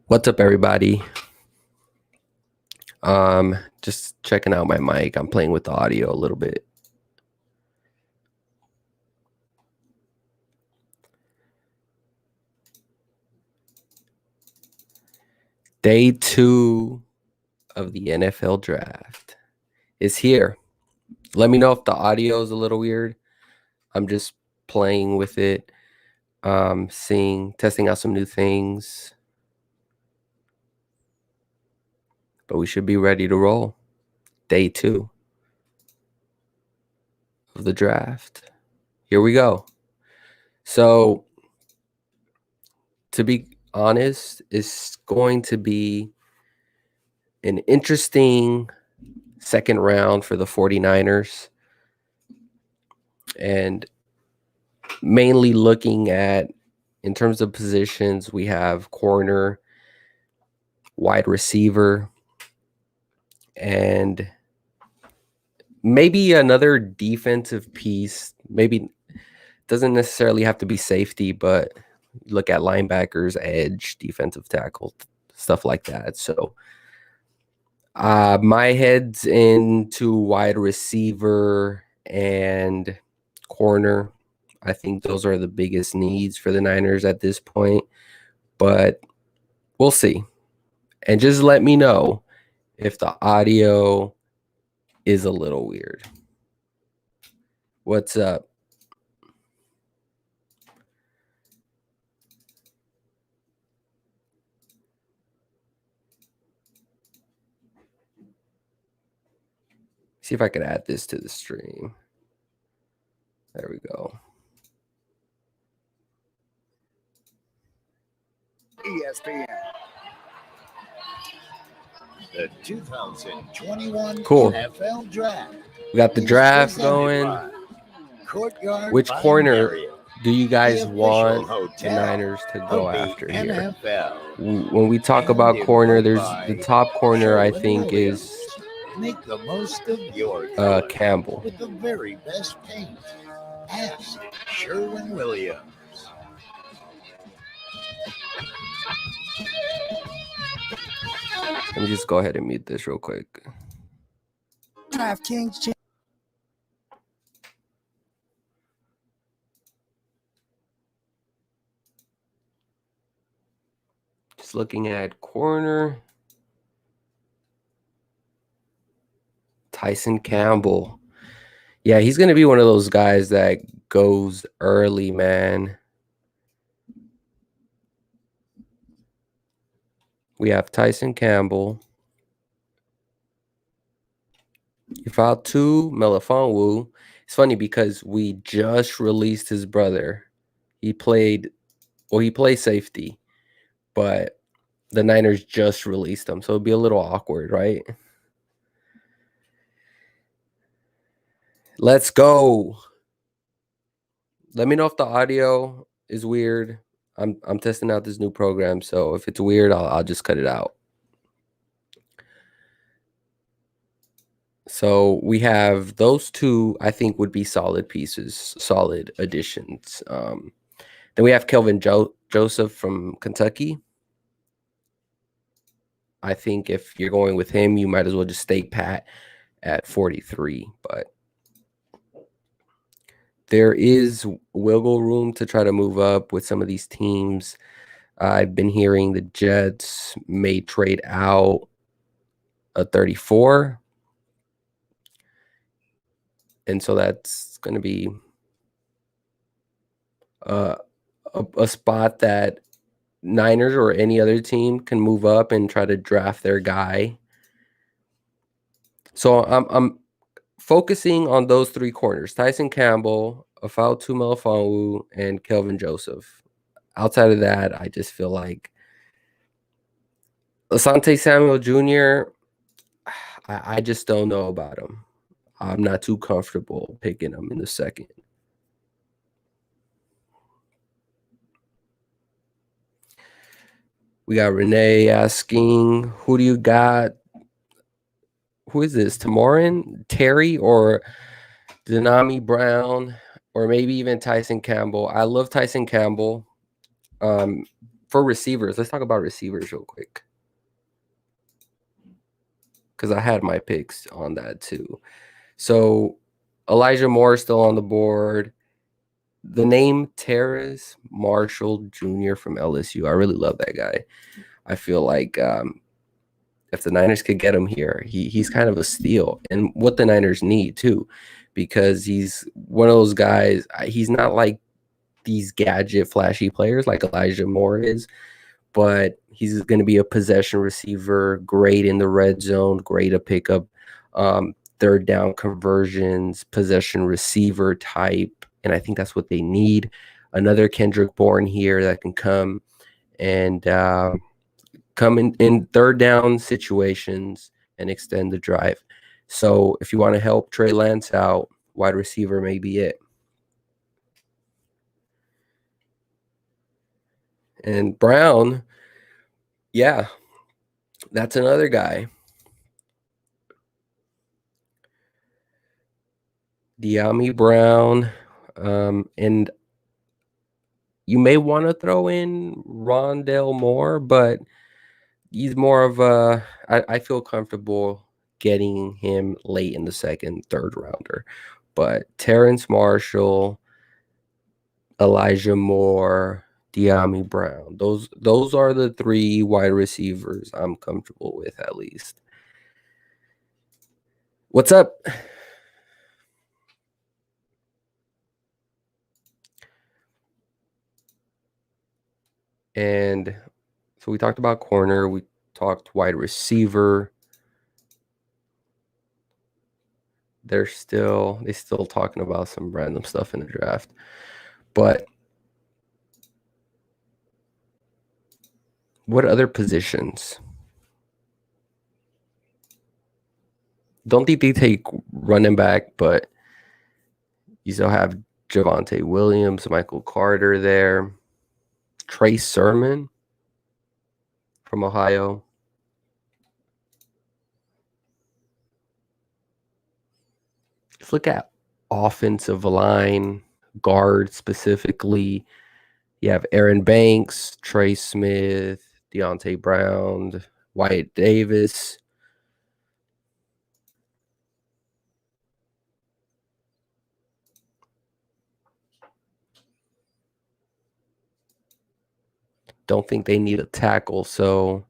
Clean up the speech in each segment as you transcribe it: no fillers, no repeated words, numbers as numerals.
What's up, everybody? Just checking out my mic. I'm playing with the audio a little bit. Day 2 of the NFL draft is here. Let me know if the audio is a little weird. I'm just playing with it, testing out some new things. But we should be ready to roll. Day 2 of the draft. Here we go. So, to be honest, it's going to be an interesting second round for the 49ers. And mainly looking at, in terms of positions, we have corner, wide receiver, and maybe another defensive piece. Maybe doesn't necessarily have to be safety, but look at linebackers, edge, defensive tackle, stuff like that. So my head's into wide receiver and corner. I think those are the biggest needs for the Niners at this point, but we'll see. And just let me know if the audio is a little weird. What's up? See if I could add this to the stream. There we go. ESPN. The 2021 Cool. NFL Draft. We got the draft going. Which corner do you guys want the Niners to go after here? When we talk about corner, there's the top corner, I think, is Make the most of your Campbell. with the very best paint. Ask Sherwin-Williams. Let me just go ahead and mute this real quick. DraftKings. Just looking at corner. Tyson Campbell. Yeah, he's going to be one of those guys that goes early, man. We have Tyson Campbell. Ifeatu Melifonwu. It's funny because we just released his brother. He plays safety, but the Niners just released him, so it'd be a little awkward, right? Let's go. Let me know if the audio is weird. I'm testing out this new program, so if it's weird, I'll just cut it out. So we have those two, I think, would be solid pieces, solid additions. Then we have Kelvin Joseph from Kentucky. I think if you're going with him, you might as well just stay pat at 43. But there is wiggle room to try to move up with some of these teams. I've been hearing the Jets may trade out a 34. And so that's going to be a spot that Niners or any other team can move up and try to draft their guy. So I'm focusing on those three corners: Tyson Campbell, Ifeatu Melifonwu, and Kelvin Joseph. Outside of that, I just feel like Asante Samuel Jr., I just don't know about him. I'm not too comfortable picking him in the second. We got Renee asking, who do you got? Who is this? Tamorin, Terry, or Denami Brown, or maybe even Tyson Campbell? I love Tyson Campbell. for receivers, let's talk about receivers real quick. Because I had my picks on that too. So Elijah Moore is still on the board. The name Terrace Marshall Jr. from LSU. I really love that guy. I feel like if the Niners could get him here, he's kind of a steal. And what the Niners need too, because he's one of those guys. He's not like these gadget flashy players like Elijah Moore is, but he's going to be a possession receiver, great in the red zone, great to pick up third down conversions, possession receiver type. And I think that's what they need. Another Kendrick Bourne here that can come and come in third down situations and extend the drive. So if you want to help Trey Lance out, wide receiver may be it. And Brown, yeah, that's another guy. De'Ami Brown. And you may want to throw in Rondell Moore, but he's more of a, I feel comfortable getting him late in the second, third rounder. But Terrence Marshall, Elijah Moore, De'Ami Brown. Those are the three wide receivers I'm comfortable with, at least. What's up? And so we talked about corner. We talked wide receiver. They still talking about some random stuff in the draft. But what other positions? Don't think they take running back, but you still have Javonte Williams, Michael Carter there, Trey Sermon from Ohio. Just look at offensive line, guard specifically. You have Aaron Banks, Trey Smith, Deontay Brown, Wyatt Davis. Don't think they need a tackle, so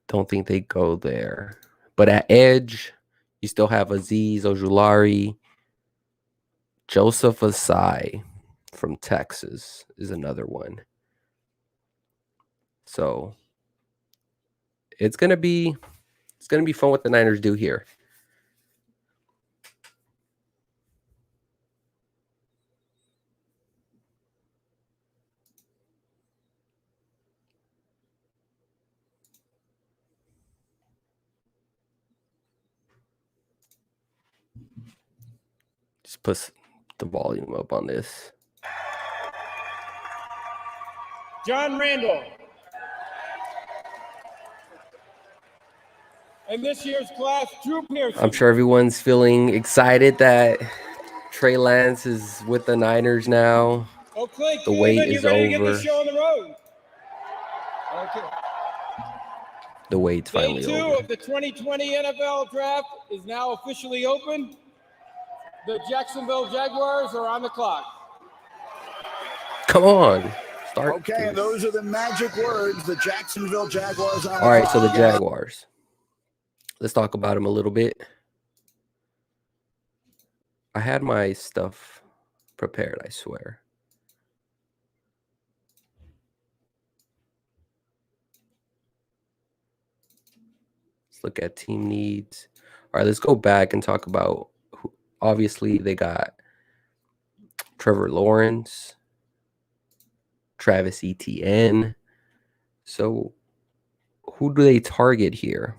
don't think they go there. But at edge, you still have Azeez Ojulari. Joseph Asai from Texas is another one. So it's gonna be fun what the Niners do here. Just put the volume up on this. John Randall. And this year's class, Drew Pearson. I'm sure everyone's feeling excited that Trey Lance is with the Niners now. Okay, the wait is over. Get the show on the road. Okay. The wait's finally Day 2 over. of the 2020 NFL Draft is now officially open. The Jacksonville Jaguars are on the clock. Come on. Start. Okay, and those are the magic words. The Jacksonville Jaguars on the All right, clock. so the Jaguars. Let's talk about them a little bit. I had my stuff prepared, I swear. Let's look at team needs. All right, let's go back and talk about who. Obviously, they got Trevor Lawrence, Travis Etienne. So who do they target here?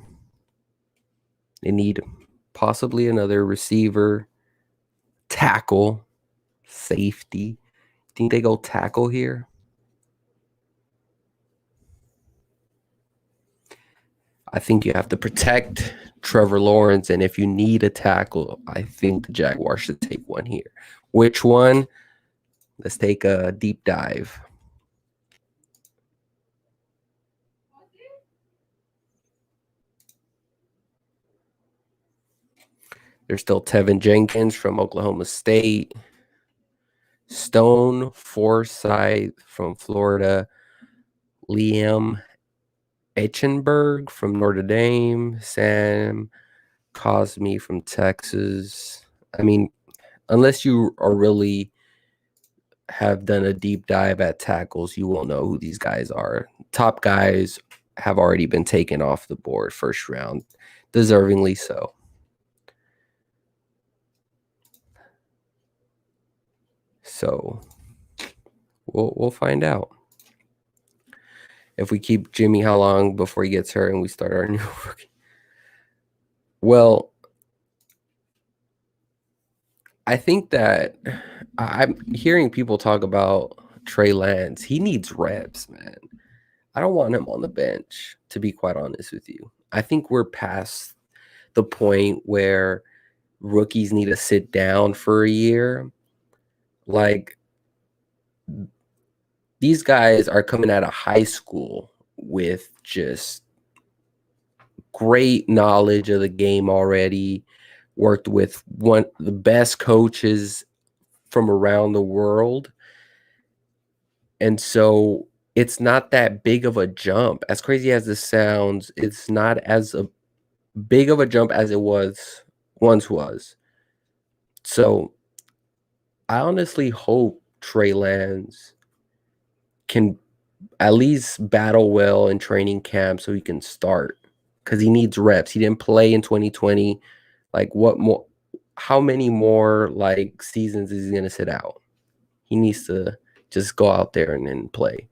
They need possibly another receiver, tackle, safety. Think they go tackle here? I think you have to protect Trevor Lawrence, and if you need a tackle, I think the Jaguars should take one here. Which one? Let's take a deep dive. There's still Tevin Jenkins from Oklahoma State, Stone Forsythe from Florida, Liam Eichenberg from Notre Dame, Sam Cosme from Texas. I mean, unless you are really have done a deep dive at tackles, you won't know who these guys are. Top guys have already been taken off the board first round, deservingly so. So we'll find out. If we keep Jimmy how long before he gets hurt and we start our new rookie? Well, I think that I'm hearing people talk about Trey Lance. He needs reps, man. I don't want him on the bench, to be quite honest with you. I think we're past the point where rookies need to sit down for a year. Like, these guys are coming out of high school with just great knowledge of the game already, worked with one of the best coaches from around the world. And so it's not that big of a jump. As crazy as this sounds, it's not as big of a jump as it once was. So I honestly hope Trey Lance can at least battle well in training camp so he can start, because he needs reps. He didn't play in 2020. Like, what more? How many more like seasons is he going to sit out? He needs to just go out there and then play.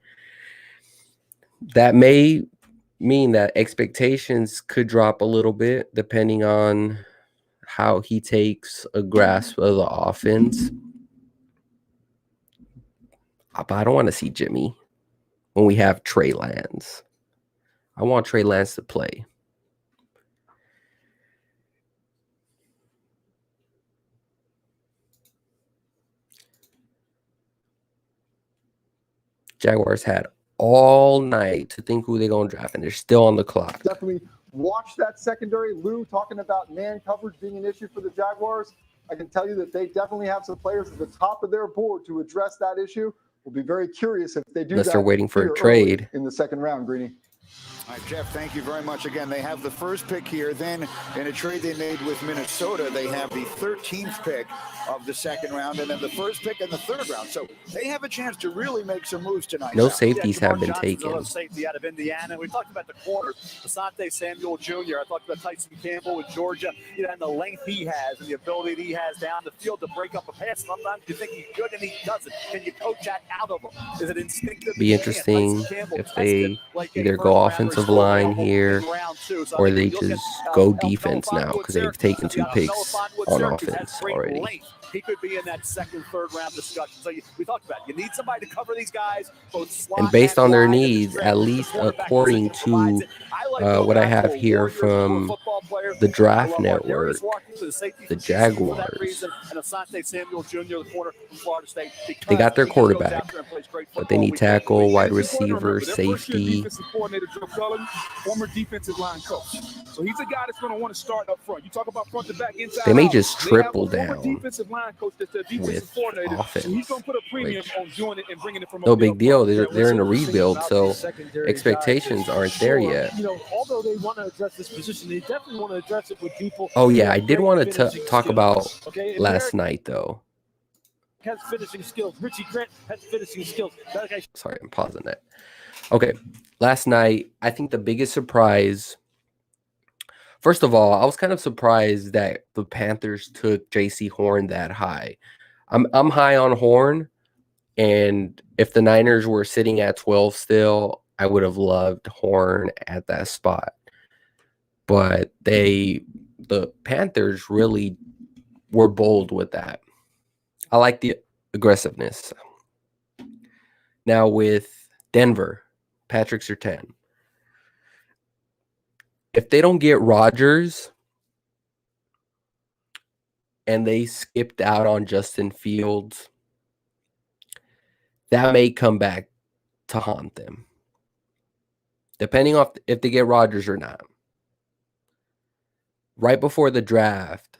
That may mean that expectations could drop a little bit depending on how he takes a grasp of the offense. But I don't want to see Jimmy when we have Trey Lance. I want Trey Lance to play. Jaguars had all night to think who they're going to draft, and they're still on the clock. Definitely watch that secondary. Lou talking about man coverage being an issue for the Jaguars. I can tell you that they definitely have some players at the top of their board to address that issue. We'll be very curious if they do Unless that. they're waiting for a trade in the second round, Greeny. All right, Jeff, thank you very much. Again, they have the first pick here. Then in a trade they made with Minnesota, they have the 13th pick of the second round, and then the first pick in the third round. So they have a chance to really make some moves tonight. No safeties have been taken. Safety out of Indiana. We talked about the corners, Asante Samuel Jr. I talked about Tyson Campbell with Georgia, and the length he has and the ability that he has down the field to break up a pass. Sometimes you think he could and he doesn't. Can you coach that out of him? Is it instinctive? Be interesting if they either go offensive line here or they just go defense now, because they've taken 2 picks on offense already. He could be in that second, third round discussion. So we talked about it. You need somebody to cover these guys, both slot and based on their needs, at least according to what I have here from the Draft Network, the Jaguars, they got their quarterback, but they need tackle, wide receiver, safety. Former defensive line coach. So he's a guy that's going to want to start up front. You talk about front to back, inside. They may just triple down defensive line coach that's their defensive coordinator. Offense. So he's going to put a premium on doing it and bringing it from no big deal. They're in a rebuild, so expectations aren't there yet. You know, although they want to address this position, they definitely want to address it with people. Oh yeah, I did want to talk about last night though. Has finishing skills. Richie Grant has finishing skills. Sorry, I'm pausing that. Okay, last night, I think the biggest surprise. First of all, I was kind of surprised that the Panthers took J.C. Horn that high. I'm high on Horn, and if the Niners were sitting at 12 still, I would have loved Horn at that spot. But the Panthers really were bold with that. I like the aggressiveness. Now with Denver, Patrick Surtain. If they don't get Rodgers and they skipped out on Justin Fields, that may come back to haunt them, depending on if they get Rodgers or not. Right before the draft,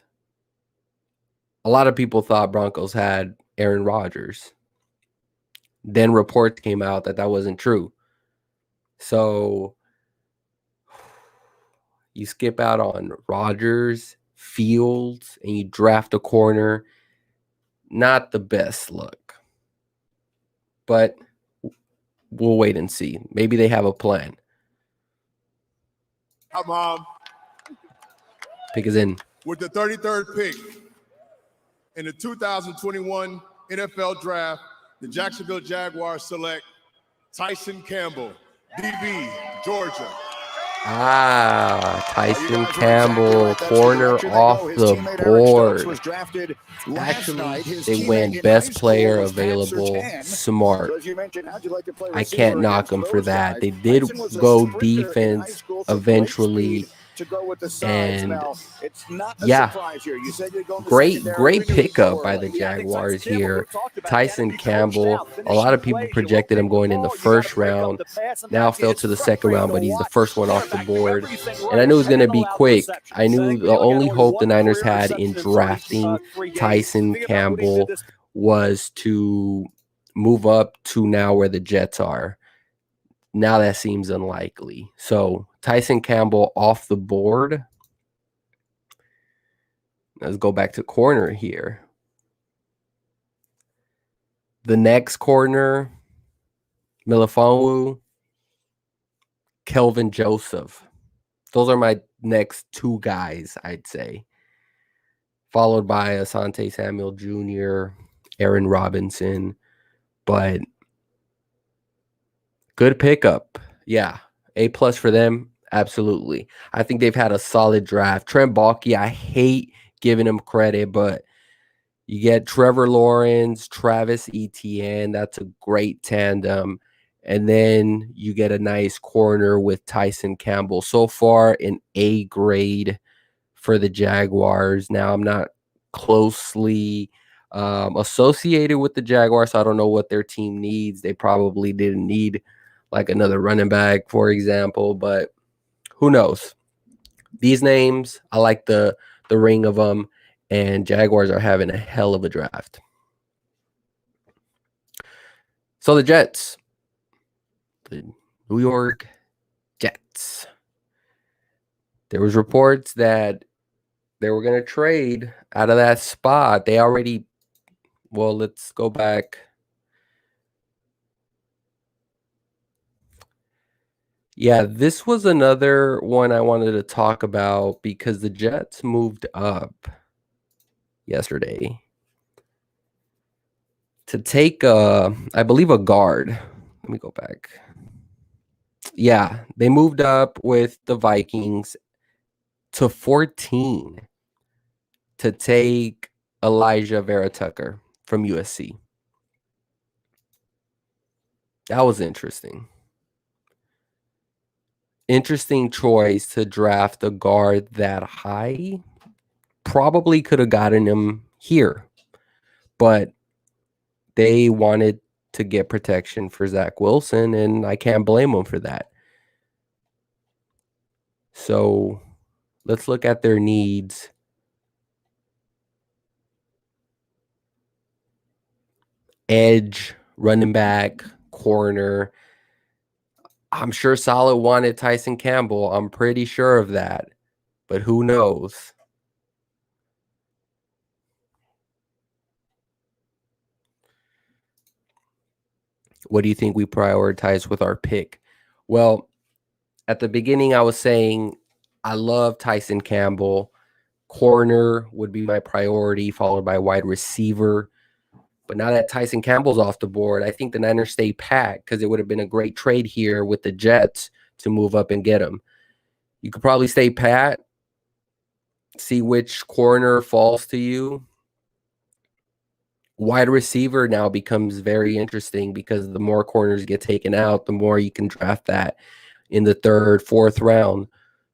a lot of people thought Broncos had Aaron Rodgers. Then reports came out that that wasn't true. So you skip out on Rodgers, Fields, and you draft a corner. Not the best look. But we'll wait and see. Maybe they have a plan. Hi, Mom. Pick is in. With the 33rd pick in the 2021 NFL Draft, the Jacksonville Jaguars select Tyson Campbell, DB, Georgia. Tyson Campbell, corner off the board. Actually, they went best player available, smart. I can't knock them for that. They did go defense eventually. And yeah, great pickup by the Jaguars here. Tyson Campbell, a lot of people projected him going in the first round. Now fell to the second round, but he's the first one off the board. And I knew it was going to be quick. I knew the only hope the Niners had in drafting Tyson Campbell was to move up to now where the Jets are. Now that seems unlikely. So Tyson Campbell off the board. Let's go back to corner here. The next corner, Melifonwu, Kelvin Joseph. Those are my next two guys, I'd say. Followed by Asante Samuel Jr., Aaron Robinson. But good pickup. Yeah. A+ for them. Absolutely. I think they've had a solid draft. Trent Baalke, I hate giving him credit, but you get Trevor Lawrence, Travis Etienne. That's a great tandem. And then you get a nice corner with Tyson Campbell. So far, an A grade for the Jaguars. Now, I'm not closely associated with the Jaguars, so I don't know what their team needs. They probably didn't need like another running back, for example, but who knows? These names, I like the ring of them, and Jaguars are having a hell of a draft. So the Jets, the New York Jets. There was reports that they were going to trade out of that spot. They already, well, let's go back. Yeah, this was another one I wanted to talk about because the Jets moved up yesterday to take, I believe, a guard. Let me go back. Yeah, they moved up with the Vikings to 14 to take Elijah Vera Tucker from USC. That was interesting. Interesting choice to draft a guard that high. Probably could have gotten him here, but they wanted to get protection for Zach Wilson, and I can't blame them for that. So let's look at their needs. Edge, running back, corner. I'm sure Saleh wanted Tyson Campbell. I'm pretty sure of that, but who knows? What do you think we prioritize with our pick? Well, at the beginning, I was saying I love Tyson Campbell. Corner would be my priority, followed by wide receiver. But now that Tyson Campbell's off the board, I think the Niners stay pat because it would have been a great trade here with the Jets to move up and get him. You could probably stay pat, see which corner falls to you. Wide receiver now becomes very interesting because the more corners get taken out, the more you can draft that in the third, fourth round.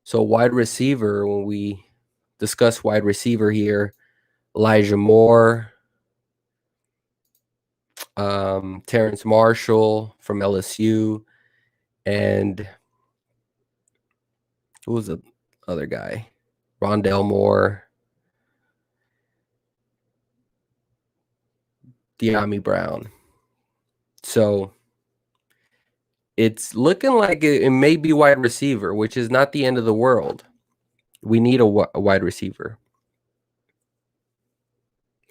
So wide receiver, when we discuss wide receiver here, Elijah Moore, Terrence Marshall from LSU, and who was the other guy? Rondell Moore. De'Ami Brown. So it's looking like it may be wide receiver, which is not the end of the world. We need a wide receiver.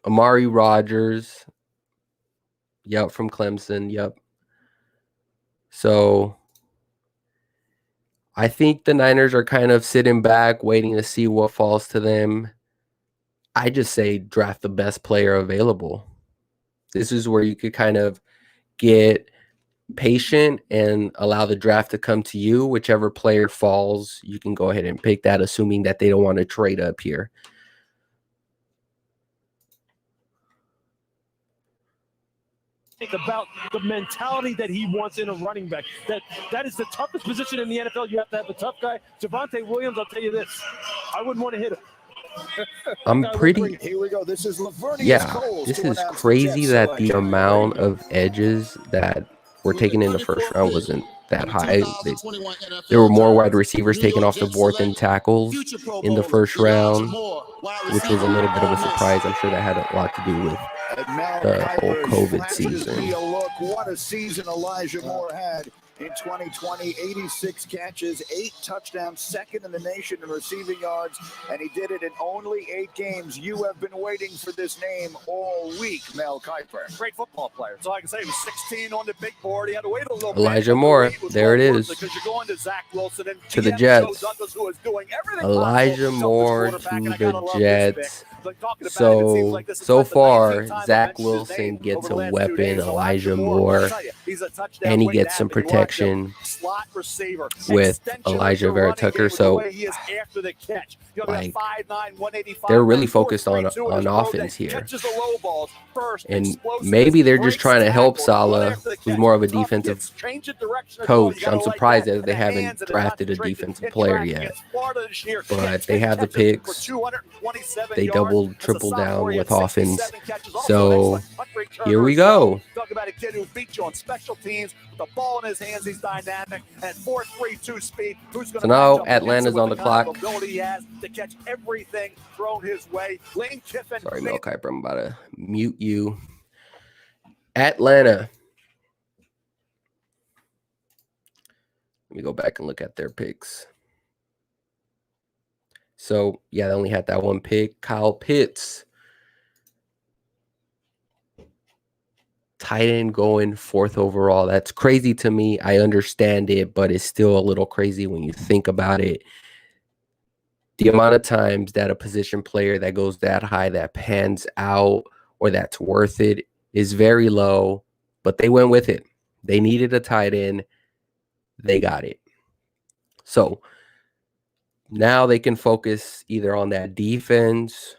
Amari Rogers. Yep, from Clemson. Yep. So I think the Niners are kind of sitting back, waiting to see what falls to them. I just say draft the best player available. This is where you could kind of get patient and allow the draft to come to you. Whichever player falls, you can go ahead and pick that, assuming that they don't want to trade up here. Think about the mentality that he wants in a running back. That is the toughest position in the NFL. You have to have a tough guy. Javonte Williams, I'll tell you this, I wouldn't want to hit him. I'm pretty. Here we go. This is This is crazy that the amount of edges that were taken in the first round wasn't that high. There were more wide receivers taken off the board than tackles in the first round, which was a little bit of a surprise. I'm sure that had a lot to do with the whole COVID season. What a season Elijah Moore had in 2020. 86 catches, 8 touchdowns, second in the nation in receiving yards, and he did it in only 8 games. You have been waiting for this name all week, Mel Kiper. Great football player. So I can say he was 16 on the big board. He had to wait a little bit. Elijah Moore, there it is. Because you're going to Zach Wilson and to the Jets. Douglas, who is doing everything Elijah Moore to the Jets. So far, Zach Wilson gets a weapon, Elijah Moore, and he gets some protection with Elijah Vera Tucker. So, like, they're really focused on offense here. And maybe they're just trying to help Saleh, who's more of a defensive coach. I'm surprised that they haven't drafted a defensive player yet. But they have the picks. They double, triple down with offense. So here we go. Talk about a kid who beat you on special teams with the ball in his hands. He's dynamic and 4.32 speed. So now Atlanta's on the clock. He has to catch everything thrown his way. Lane Kiffin. Sorry, Mel Kiper, I'm about to mute you. Atlanta. Let me go back and look at their picks. So, yeah, they only had that one pick. Kyle Pitts. Tight end going 4th overall. That's crazy to me. I understand it, but it's still a little crazy when you think about it. The amount of times that a position player that goes that high, that pans out, or that's worth it is very low, but they went with it. They needed a tight end. They got it. So now they can focus either on that defense.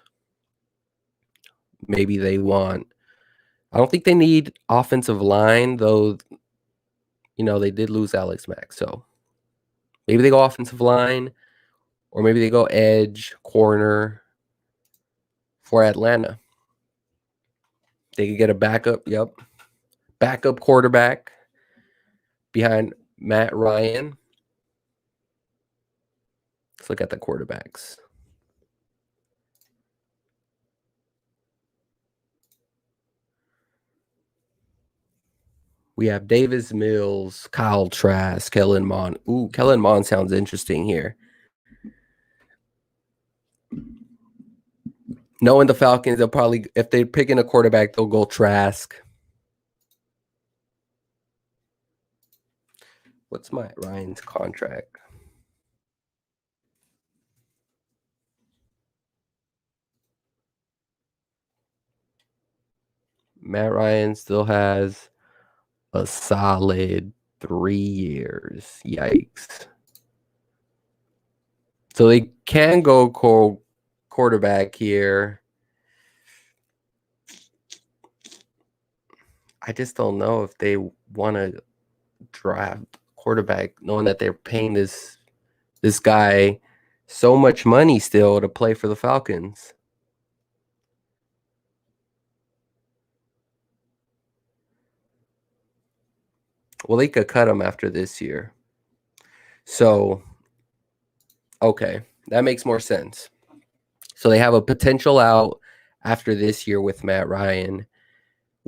Maybe they want, I don't think they need offensive line, though, you know, they did lose Alex Mack. So maybe they go offensive line, or maybe they go edge, corner for Atlanta. They could get a backup, backup quarterback behind Matt Ryan. Let's look at the quarterbacks. We have Davis Mills, Kyle Trask, Kellen Mond. Ooh, Kellen Mond sounds interesting here. Knowing the Falcons, they'll probably, if they're picking a quarterback, they'll go Trask. What's Matt Ryan's contract? Matt Ryan still has a solid 3 years. Yikes. So they can go quarterback here. I just don't know if they want to draft quarterback, knowing that they're paying this guy so much money still to play for the Falcons. Well, they could cut him after this year. So, okay, that makes more sense. So they have a potential out after this year with Matt Ryan,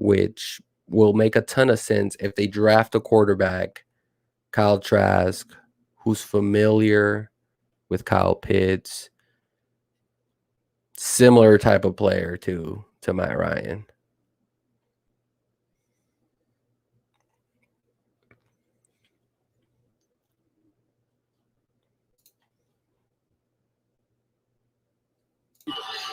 which will make a ton of sense if they draft a quarterback, Kyle Trask, who's familiar with Kyle Pitts, similar type of player to Matt Ryan.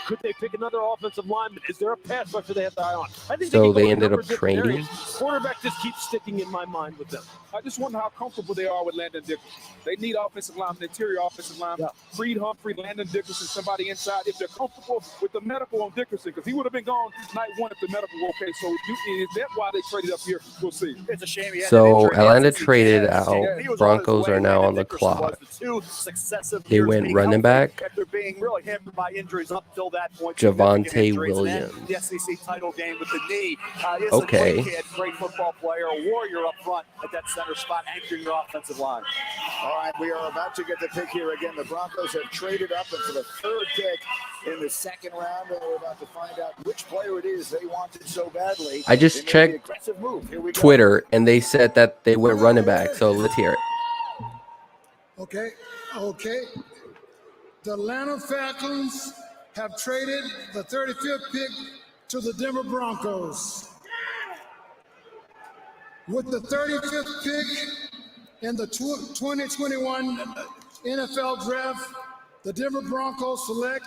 Could they pick another offensive lineman? Is there a pass rusher they have to eye on? I think So they they can go ended a number up of different trading? areas. Quarterback just keeps sticking in my mind with them. I just wonder how comfortable they are with Landon Dickerson. They need offensive linemen, interior offensive linemen. Yeah. Freed Humphrey, Landon Dickerson, somebody inside. If they're comfortable with the medical on Dickerson, because he would have been gone night one if the medical were okay. So is that why they traded up here? We'll see. It's a shame he had So an injury. Atlanta SEC traded camp. out. He was on his Broncos way. are now Landon on the Dickerson was clock. the 2 successive They years went being running healthy back. after being really hampered by injuries up till that point. Javonte Significant injuries. And then Williams. the SEC title game with the knee. Is Okay. a great kid, great football player, a warrior up front at that center spot, anchoring your offensive line. All right, we are about to get the pick here again. The Broncos have traded up and for the third pick in the second round, and we're about to find out which player it is they wanted so badly. I just It may be checked an aggressive move. Here we go. Twitter, and they said that they went running back. So let's hear it. Okay. The Atlanta Falcons have traded the 35th pick to the Denver Broncos. With the 35th pick in the 2021 NFL Draft, the Denver Broncos select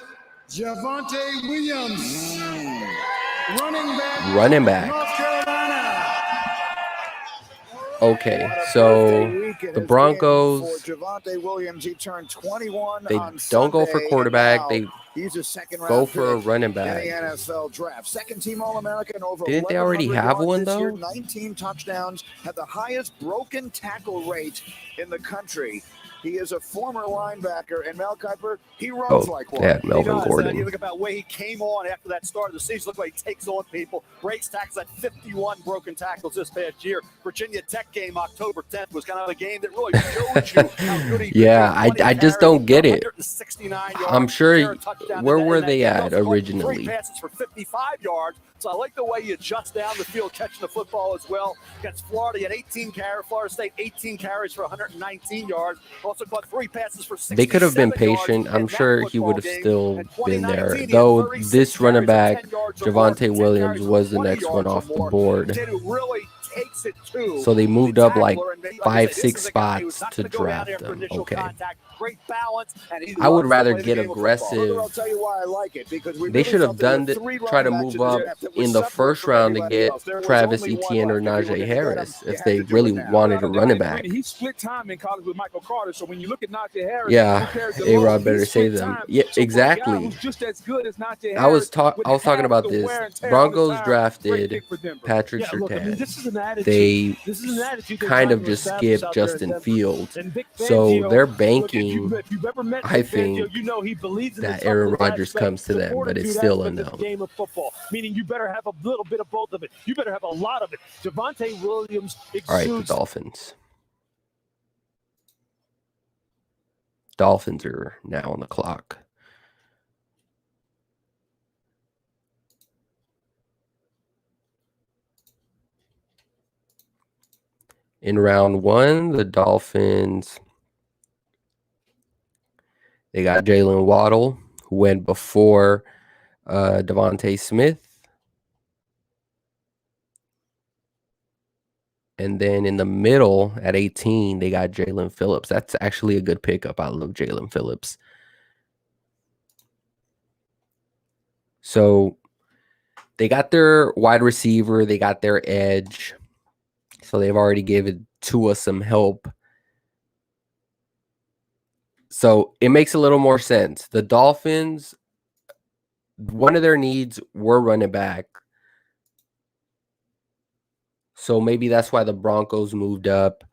Javonte Williams, running back, North Carolina. Okay, so the Broncos, for Javonte Williams, he turned 21 they on don't go for Sunday, and quarterback. now They he's a second go round for a pick running in the back. NFL draft. Second team All-American, over Didn't they already 1,100 have yards one, this year, though? 19 touchdowns, had the highest broken tackle rate in the country. He is a former linebacker, and Mel Kiper, he runs like one. They had Melvin He does. Gordon. You look about the way he came on after that start of the season. Look like he takes on people. Breaks tackles at 51 broken tackles this past year. Virginia Tech game October 10th was kind of a game that really showed you how good he Yeah, could be. I just don't get it. 169 yards, I'm sure. share a touchdown Where in were that they game. at Also caught originally? 3 passes for 55 yards. So I like the way you adjust down the field, catching the football as well. Against Florida, he had 18 carries. Florida State, 18 carries for 119 yards. Also caught 3 passes for 67 They could have been yards patient. in I'm that sure he football would have game. still In been 2019, there. he had Though 36 this running carries back, of 10 yards or more, Javonte 10 Williams, carries was the 20 next one yards or off the more. board. Kid who really takes it to So they moved the up like tackler, and like I 5, say, 6 this is a guy who's spots not to gonna go down draft after him. initial Okay. contact. Great balance, and he I would loves to rather play the get game of football. aggressive. Further, I'll tell you why I like it, because we They really should have felt there done were it. 3 Try to running backs move in the up draft that were in the separate first from round to everybody get else. There was Travis only one Etienne or left. If you were Najee gonna get him, Harris you if had they to do really it now. wanted a running back. He split time in college with Michael Carter. So when you look at Najee Harris, Yeah, who carried the A-Rod load, he better say split them. time. Yeah, So for a guy exactly. who's just as good as Najee I was Harris, with talking half about the this. wear and tear on his Broncos tire, great drafted pick for Denver. Patrick Yeah, look, I mean, Surtain. this is an attitude. They This is an attitude they're kind trying of to just establish skipped out there in Justin Denver. Fields. And Vic So Fangio, they're look, banking, if you've ever met I Vic Fangio, think, you know he believes in that the Aaron toughness Rodgers aspect, comes to the them, but it's fortitude still a aspect of no. the game of football. Meaning you better have a little bit of both of it. You better have a lot of it. Javonte Williams All right, the exudes. Dolphins. Dolphins are now on the clock. In round 1, the Dolphins, they got Jalen Waddle, who went before Devontae Smith. And then in the middle at 18, they got Jalen Phillips. That's actually a good pickup. I love Jalen Phillips. So they got their wide receiver. They got their edge. So they've already given Tua some help. So it makes a little more sense. The Dolphins, one of their needs were running back. So maybe that's why the Broncos moved up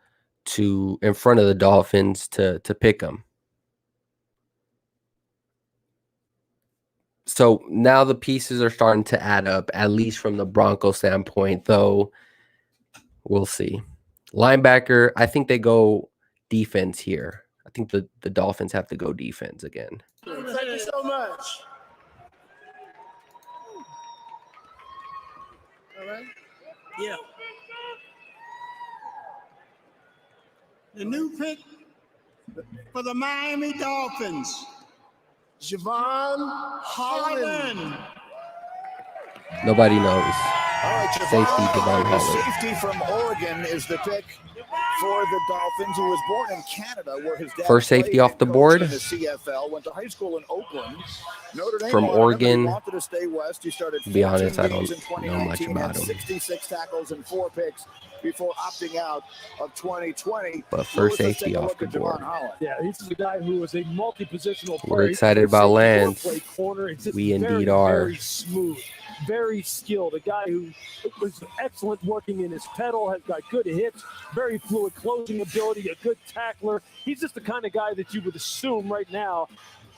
to in front of the Dolphins to pick them. So now the pieces are starting to add up, at least from the Broncos standpoint, though we'll see. Linebacker, I think they go defense here. I think the Dolphins have to go defense again. Thank you so much. Yeah. The new pick for the Miami Dolphins, Javon Holland. Nobody knows. All right, Safety Javon the Holland. safety from Oregon is the pick for the Dolphins, who was born in Canada, where his dad First safety played off the and board. coached in the CFL, went to high school in Oakland. Notre Dame From wanted him, but he Oregon. wanted to stay west. He started To be 14 honest, I games don't in know much 2019, about had him. 66 tackles and 4 picks before opting out of 2020. But first Lewis, let's safety take a off look the at board. Javon Holland. Yeah, this is a guy who is a multi-positional player. We're excited about Lance. Play corner. It's just We indeed very, are. very smooth, very skilled. A guy who was excellent working in his pedal, has got good hits, very fluid closing ability, a good tackler. He's just the kind of guy that you would assume right now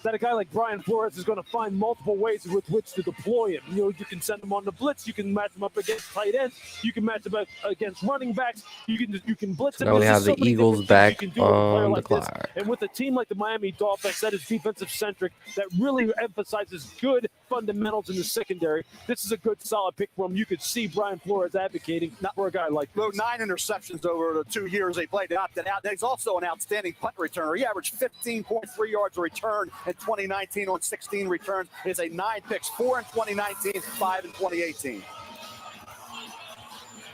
that a guy like Brian Flores is going to find multiple ways with which to deploy him. You know, you can send him on the blitz, you can match him up against tight ends, you can match him up against running backs, you can blitz him. Now we There's have just the so many Eagles different things back you can do with a player on the like this. clock. And with a team like the Miami Dolphins that is defensive centric, that really emphasizes good fundamentals in the secondary, this is a good solid pick for him. You could see Brian Flores advocating for a guy like Luke, 9 interceptions over the 2 years they played. Opted out. He's also an outstanding punt returner. He averaged 15.3 yards a return in 2019 on 16 returns. Is a 9 picks, 4 in 2019, 5 in 2018.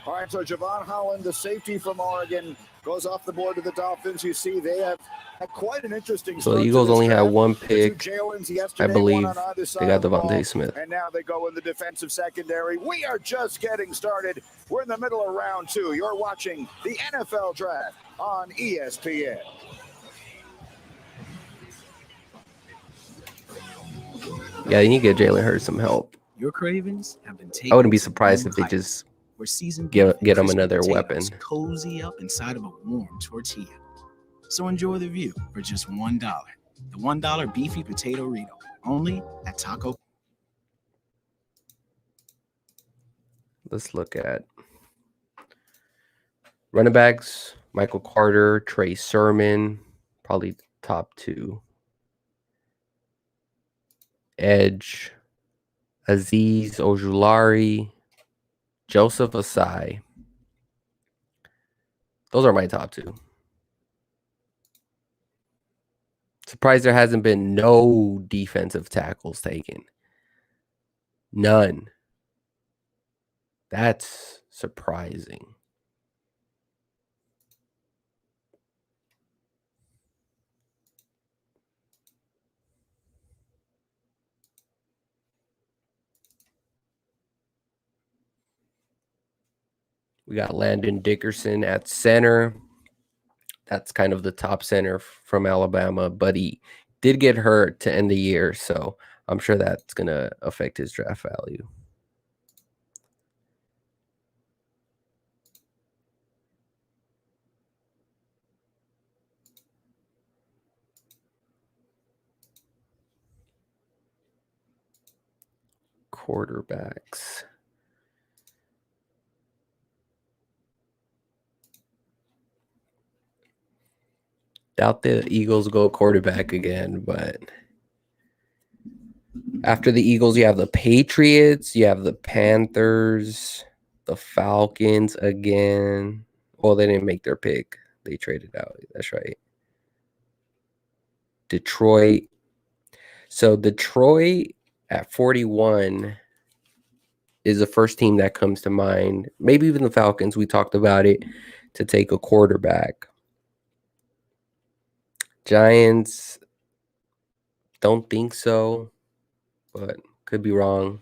All right, so Javon Holland, the safety from Oregon, goes off the board to the Dolphins. You see they have had quite an interesting So start. the Eagles only had one The two pick. Jalen's I yesterday, believe one on either side they got of the ball, Devontae Smith. and now they go in the defensive secondary. We are just getting started. We're in the middle of round 2. You're watching the NFL Draft on ESPN. Yeah, you need to get Jalen Hurts some help. Your cravings have been taken. I wouldn't be surprised if they just where seasoned get beef and him crispy another potatoes weapon. cozy up inside of a warm tortilla. So enjoy the view for just $1. The $1 beefy potato Rito, only at Taco. Let's look at running backs. Michael Carter, Trey Sermon, probably top 2. Edge, Azeez Ojulari, Joseph Asai. Those are my top 2. Surprised there hasn't been no defensive tackles taken. None. That's surprising. We got Landon Dickerson at center. That's kind of the top center from Alabama, but he did get hurt to end the year, so I'm sure that's going to affect his draft value. Quarterbacks. Doubt the Eagles go quarterback again, but after the Eagles, you have the Patriots, you have the Panthers, the Falcons again. Well, they didn't make their pick. They traded out. That's right. Detroit. So Detroit at 41 is the first team that comes to mind. Maybe even the Falcons. We talked about it, to take a quarterback. Giants, don't think so, but could be wrong.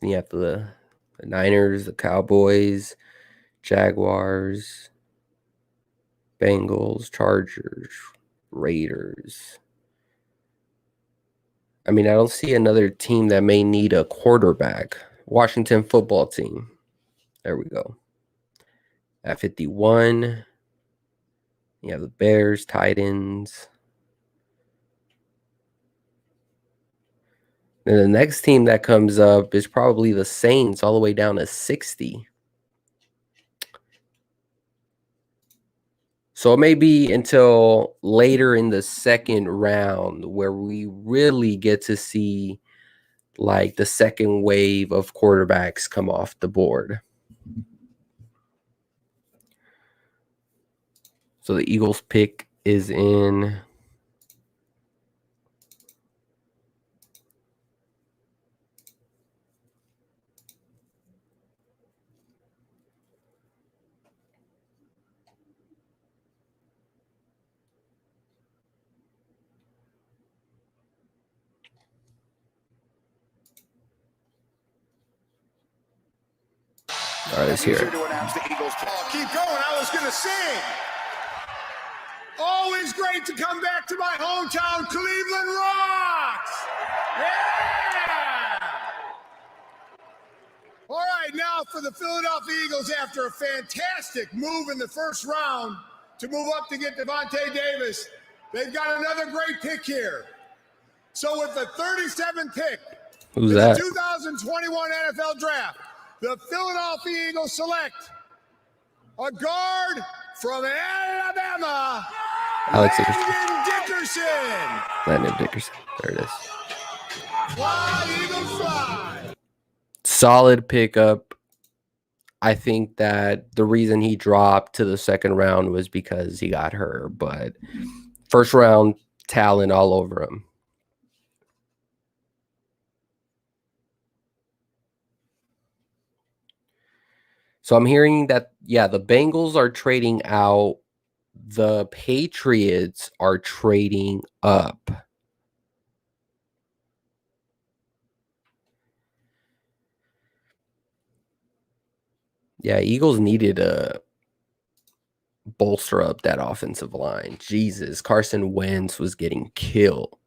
You have the Niners, the Cowboys, Jaguars, Bengals, Chargers, Raiders. I mean, I don't see another team that may need a quarterback. Washington football team. There we go. At 51, you have the Bears, Titans. Then the next team that comes up is probably the Saints, all the way down to 60. So it may be until later in the second round where we really get to see like the second wave of quarterbacks come off the board. So the Eagles pick is in. All right, let's hear it. To announce the Eagles. Oh, keep going. I was going to sing. Always great to come back to my hometown, Cleveland rocks. Yeah. All right, now for the Philadelphia Eagles, after a fantastic move in the first round to move up to get Devontae Davis, they've got another great pick here. So with the 37th pick Who's in that? the 2021 NFL Draft, the Philadelphia Eagles select a guard from Alabama, Alex Landon Dickerson. Landon Dickerson. There it is. Fly, Eagles, fly. Solid pickup. I think that the reason he dropped to the second round was because he got hurt, but first round talent all over him. So I'm hearing that, yeah, the Bengals are trading out. The Patriots are trading up. Yeah, Eagles needed to bolster up that offensive line. Jesus, Carson Wentz was getting killed.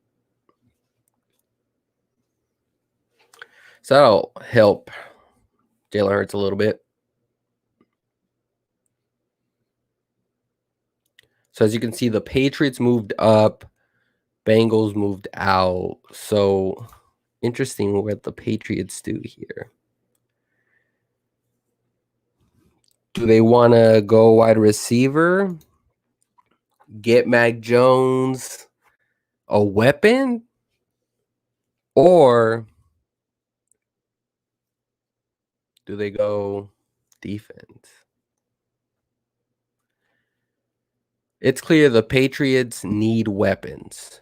So that'll help Jalen Hurts a little bit. So as you can see, the Patriots moved up, Bengals moved out. So interesting what the Patriots do here. Do they want to go wide receiver? Get Mac Jones a weapon? Or do they go defense? It's clear the Patriots need weapons.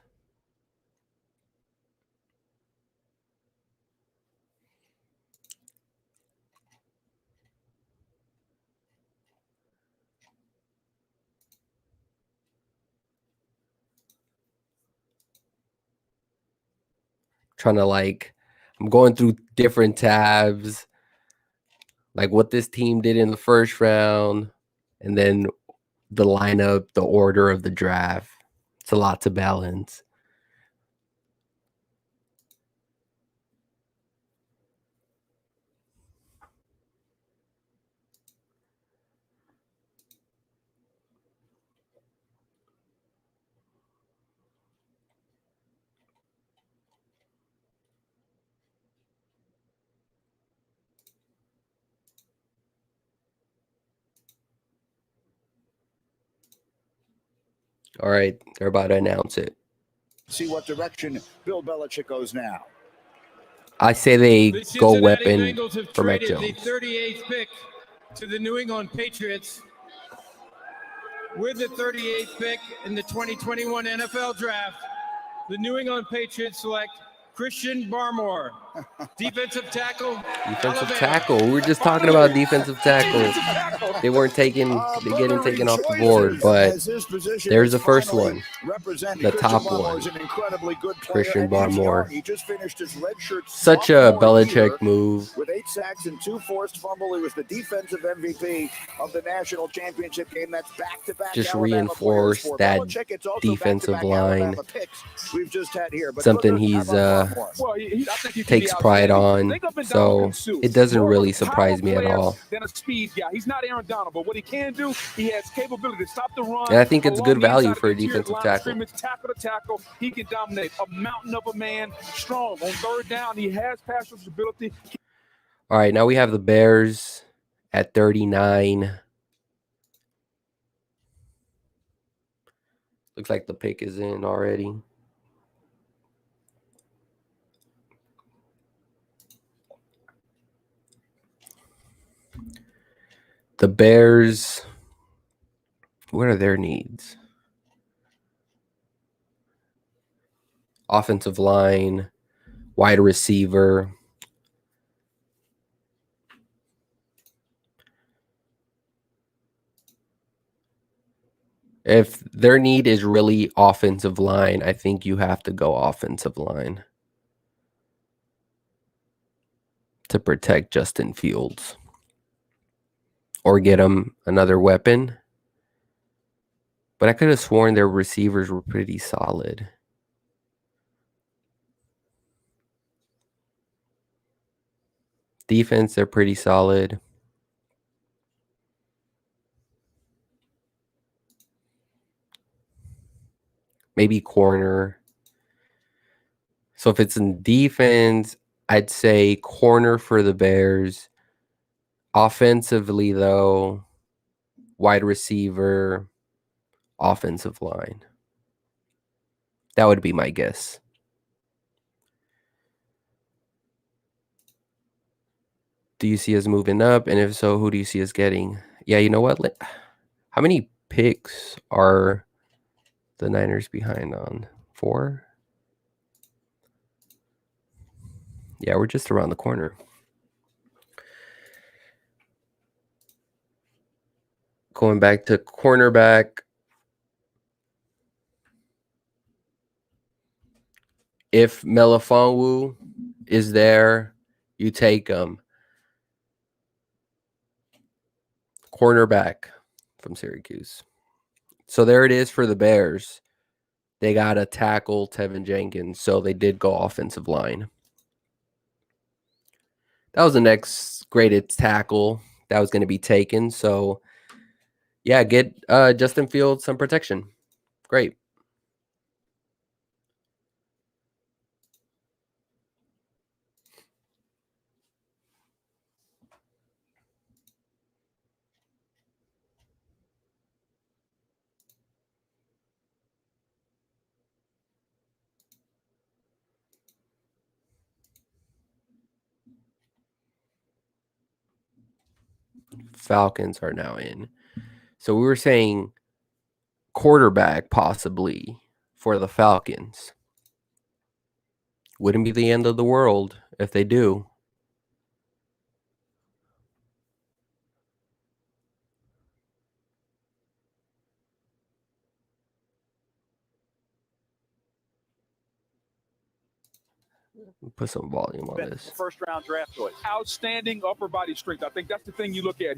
Trying to I'm going through different tabs, like what this team did in the first round, and then the lineup, the order of the draft. It's a lot to balance. All right, they're about to announce it. See what direction Bill Belichick goes now. I say they The go Cincinnati weapon Bengals have for Mac traded the Jones. 38th pick to the New England Patriots. With the 38th pick in the 2021 NFL Draft, the New England Patriots select Christian Barmore, defensive tackle. Defensive Alabama. tackle. We were just talking about defensive tackle. They weren't getting taken off the board, but there's the first one, the top one. Christian Barmore. He just finished his redshirt Such a sophomore Belichick year move. with 8 sacks and 2 forced fumbles. He was the defensive MVP of the national championship game. That's back-to-back. Just Alabama reinforce players for that Belichick. It's also defensive back-to-back line. Alabama picks we've just had here. But Something Booker, he's how about Barmore? Well, I think he can takes be pride outstanding. on, Think of so Ndamukong Suh. it doesn't More of a really surprise me at power all. player than a speed guy. He's not Aaron Donald, but what he can do, he has capability to stop the run. And I think it's along good the value inside for a of the interior defensive line of tackle. scrimmage, tackle to tackle. He can dominate. A mountain of a man, strong on third down. He has pass rush ability. All right, now we have the Bears at 39. Looks like the pick is in already. The Bears, what are their needs? Offensive line, wide receiver. If their need is really offensive line, I think you have to go offensive line to protect Justin Fields or get him another weapon. But I could have sworn their receivers were pretty solid. Defense, they're pretty solid. Maybe corner. So if it's in defense, I'd say corner for the Bears. Offensively, though, wide receiver, offensive line. That would be my guess. Do you see us moving up? And if so, who do you see us getting? Yeah, you know what? How many picks are the Niners behind on? 4? Yeah, we're just around the corner. Going back to cornerback. If Melifonwu is there, you take him. Cornerback from Syracuse. So there it is for the Bears. They got to tackle Tevin Jenkins, so they did go offensive line. That was the next greatest tackle that was going to be taken. So, yeah, get Justin Fields some protection. Great. Falcons are now in. So we were saying quarterback possibly for the Falcons. Wouldn't be the end of the world if they do. Put some volume on this. First round draft choice. Outstanding upper body strength. I think that's the thing you look at.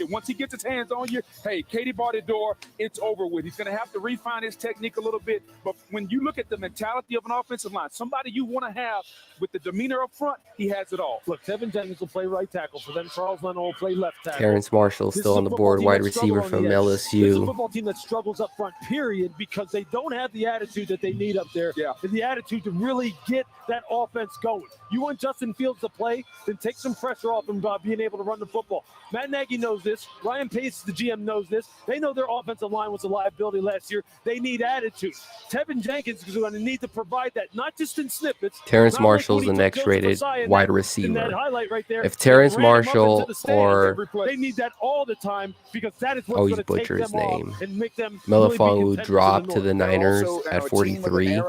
Once he gets his hands on you, hey, Katie Bar-Door, it's over with. He's going to have to refine his technique a little bit. But when you look at the mentality of an offensive line, somebody you want to have with the demeanor up front, he has it all. Look, Tevin Jenkins will play right tackle for them. Charles Leno will play left tackle. Terrence Marshall still on the board, wide receiver from LSU. This is a football team that struggles up front, period, because they don't have the attitude that they need up there. Yeah. And the attitude to really get that offense going. You want Justin Fields to play, then take some pressure off him by being able to run the football. Matt Nagy knows this. Ryan Pace, the GM, knows this. They know their offensive line was a liability last year. They need attitude. Tevin Jenkins is going to need to provide that, not just in snippets. Terrence Marshall's the next rated wide receiver. Right there, if Terrence Marshall or they need that all the time because that is what's going to take them off and make them Melifonwu dropped to the Niners at 43.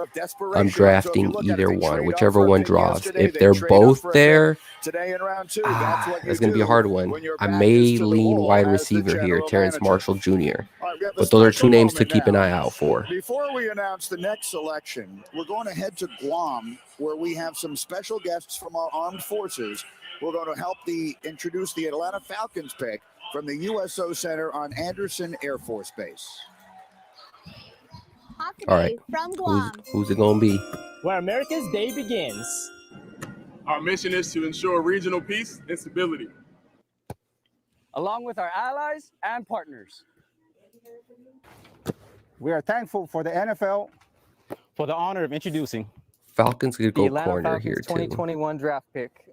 I'm drafting either one, whichever one drops. If they're both there, today in round 2, that's going to be a hard one. I may lean wide receiver here, Terrence Marshall Jr. But those are two names to keep an eye out for. Before we announce the next selection, we're going to head to Guam, where we have some special guests from our armed forces. We're going to help introduce the Atlanta Falcons pick from the USO Center on Anderson Air Force Base. All right, who's it going to be? Where America's day begins. Our mission is to ensure regional peace and stability, along with our allies and partners. We are thankful for the NFL for the honor of introducing Falcons could go Atlanta corner Falcons here 2021 draft pick.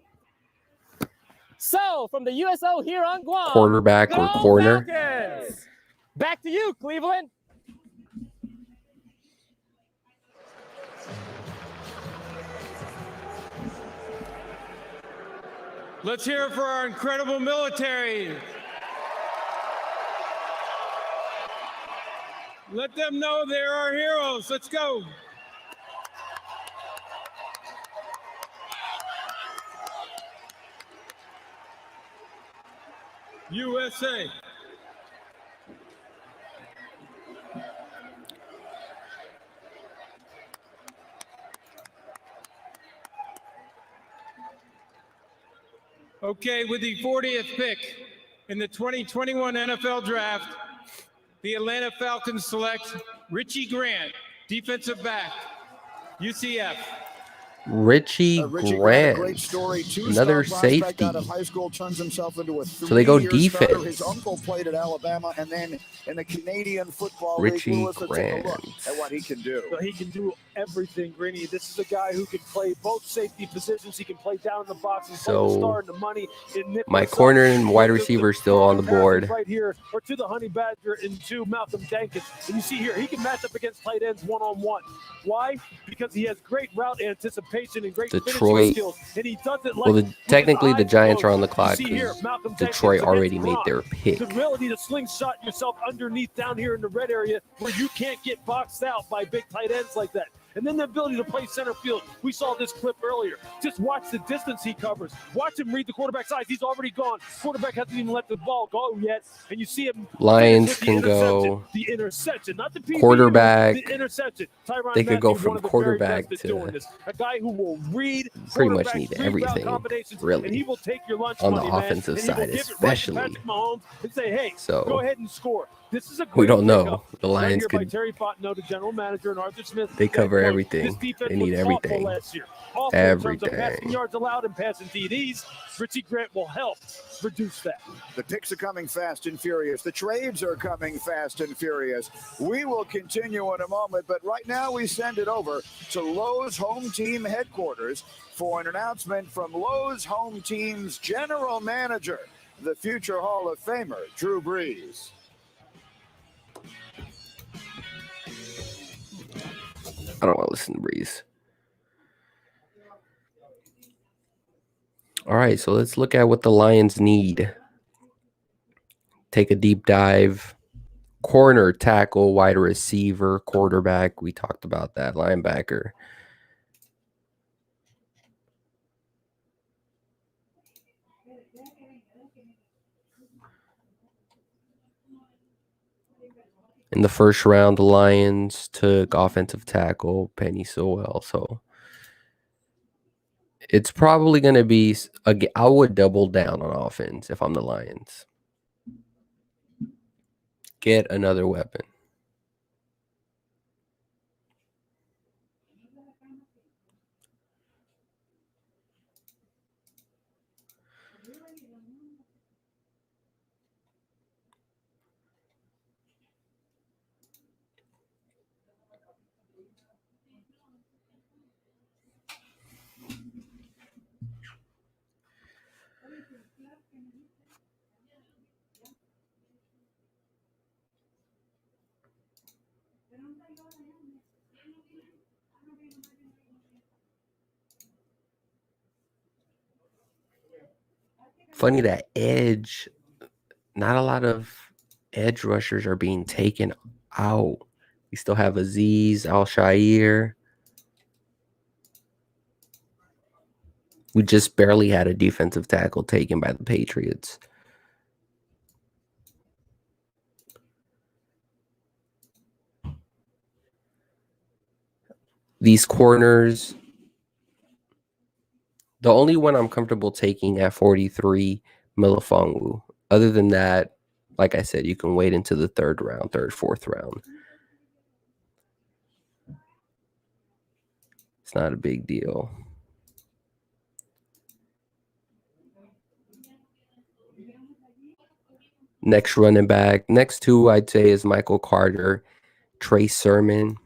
So from the USO here on Guam, quarterback or corner. Falcons! Back to you, Cleveland. Let's hear it for our incredible military. Let them know they're our heroes. Let's go. USA. Okay, with the 40th pick in the 2021 NFL Draft, the Atlanta Falcons select Richie Grant, defensive back, UCF. Richie Grant, a great Grant, story. another Two-star prospect out of safety. high school, turns himself into a So they go three-year starter. defense. His uncle played at Alabama, and then in the Canadian Football Richie League. Lewis, let's take a look Grant. at what he can do. He can do everything, Greeny. This is a guy who can play both safety positions. He can play down in the box and play the star and the money. My corner and wide receiver still on the board. Right here, or to the Honey Badger and to Malcolm Dankins. And you see here, he can match up against tight ends one-on-one. Why? Because he has great route anticipation and great finishing skills. And he does it like technically the Giants are on the clock because because Detroit already made their pick. the ability to slingshot yourself underneath down here in the red area where you can't get boxed out by big tight ends like that. And then the ability to play center field. We saw this clip earlier. Just watch the distance he covers. Watch him read the quarterback's eyes. He's already gone. Quarterback hasn't even let the ball go yet. And you see him. Lions can go the interception, not the PB, quarterback. the interception. Tyrann They could go Mathieu, from one of the quarterback very best to at doing this. A guy who will read pretty much need read everything, and he will take your lunch on the money, man, offensive and he will side, give it right to especially. Patrick Mahomes and say, hey, So, go ahead and score. This is a we great don't know. pickup The right Lions here by could. Terry Fontenot, the general manager, and Arthur Smith. They cover This everything. defense They need was awful everything. last year. Awful in terms of passing Everything. yards allowed and passing TDs. Richie Grant will help reduce that. The picks are coming fast and furious. The trades are coming fast and furious. We will continue in a moment, but right now we send it over to Lowe's Home Team headquarters for an announcement from Lowe's Home Team's general manager, the future Hall of Famer, Drew Brees. I don't want to listen to Breeze. All right, so let's look at what the Lions need. Take a deep dive. Corner, tackle, wide receiver, quarterback. We talked about that. Linebacker. In the first round, the Lions took offensive tackle Penny Sewell. So it's probably going to be, I would double down on offense if I'm the Lions. Get another weapon. Funny that edge, not a lot of edge rushers are being taken out. We still have Azeez Al-Shaair. We just barely had a defensive tackle taken by the Patriots. These corners, the only one I'm comfortable taking at 43, Melifonwu. Other than that, like I said, you can wait into the third, fourth round. It's not a big deal. Next running back. Next two, I'd say, is Michael Carter, Trey Sermon.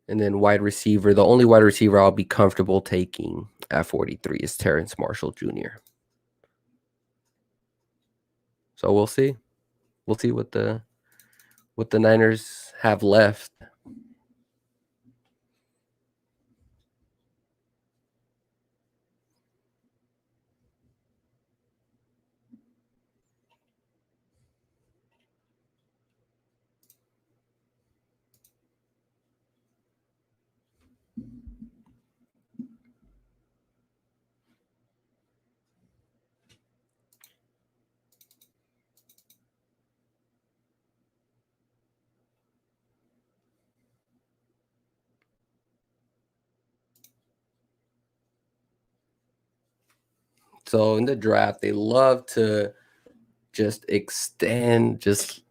And then wide receiver. The only wide receiver I'll be comfortable taking at 43 is Terrence Marshall Jr. So we'll see. We'll see what the Niners have left. So in the draft, they love to just extend, just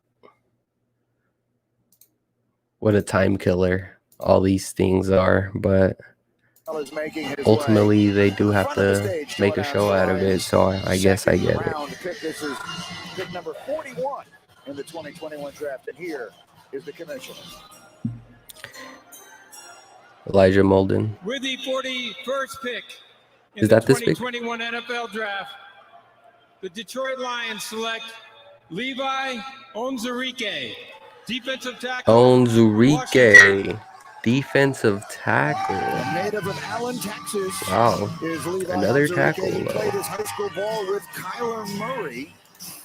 what a time killer all these things are. But ultimately, they do have to make a show out of it. So I guess I get it. This is pick number 41 in the 2021 draft. And here is the commissioner. Elijah Molden. With the 41st pick in Is the that this pick? 2021 NFL Draft, the Detroit Lions select Levi Onwuzurike, defensive tackle. Onwuzurike, defensive tackle. Native of Allen, Texas. Wow, Is Levi another Onwuzurike. tackle. He played his high school ball with Kyler Murray.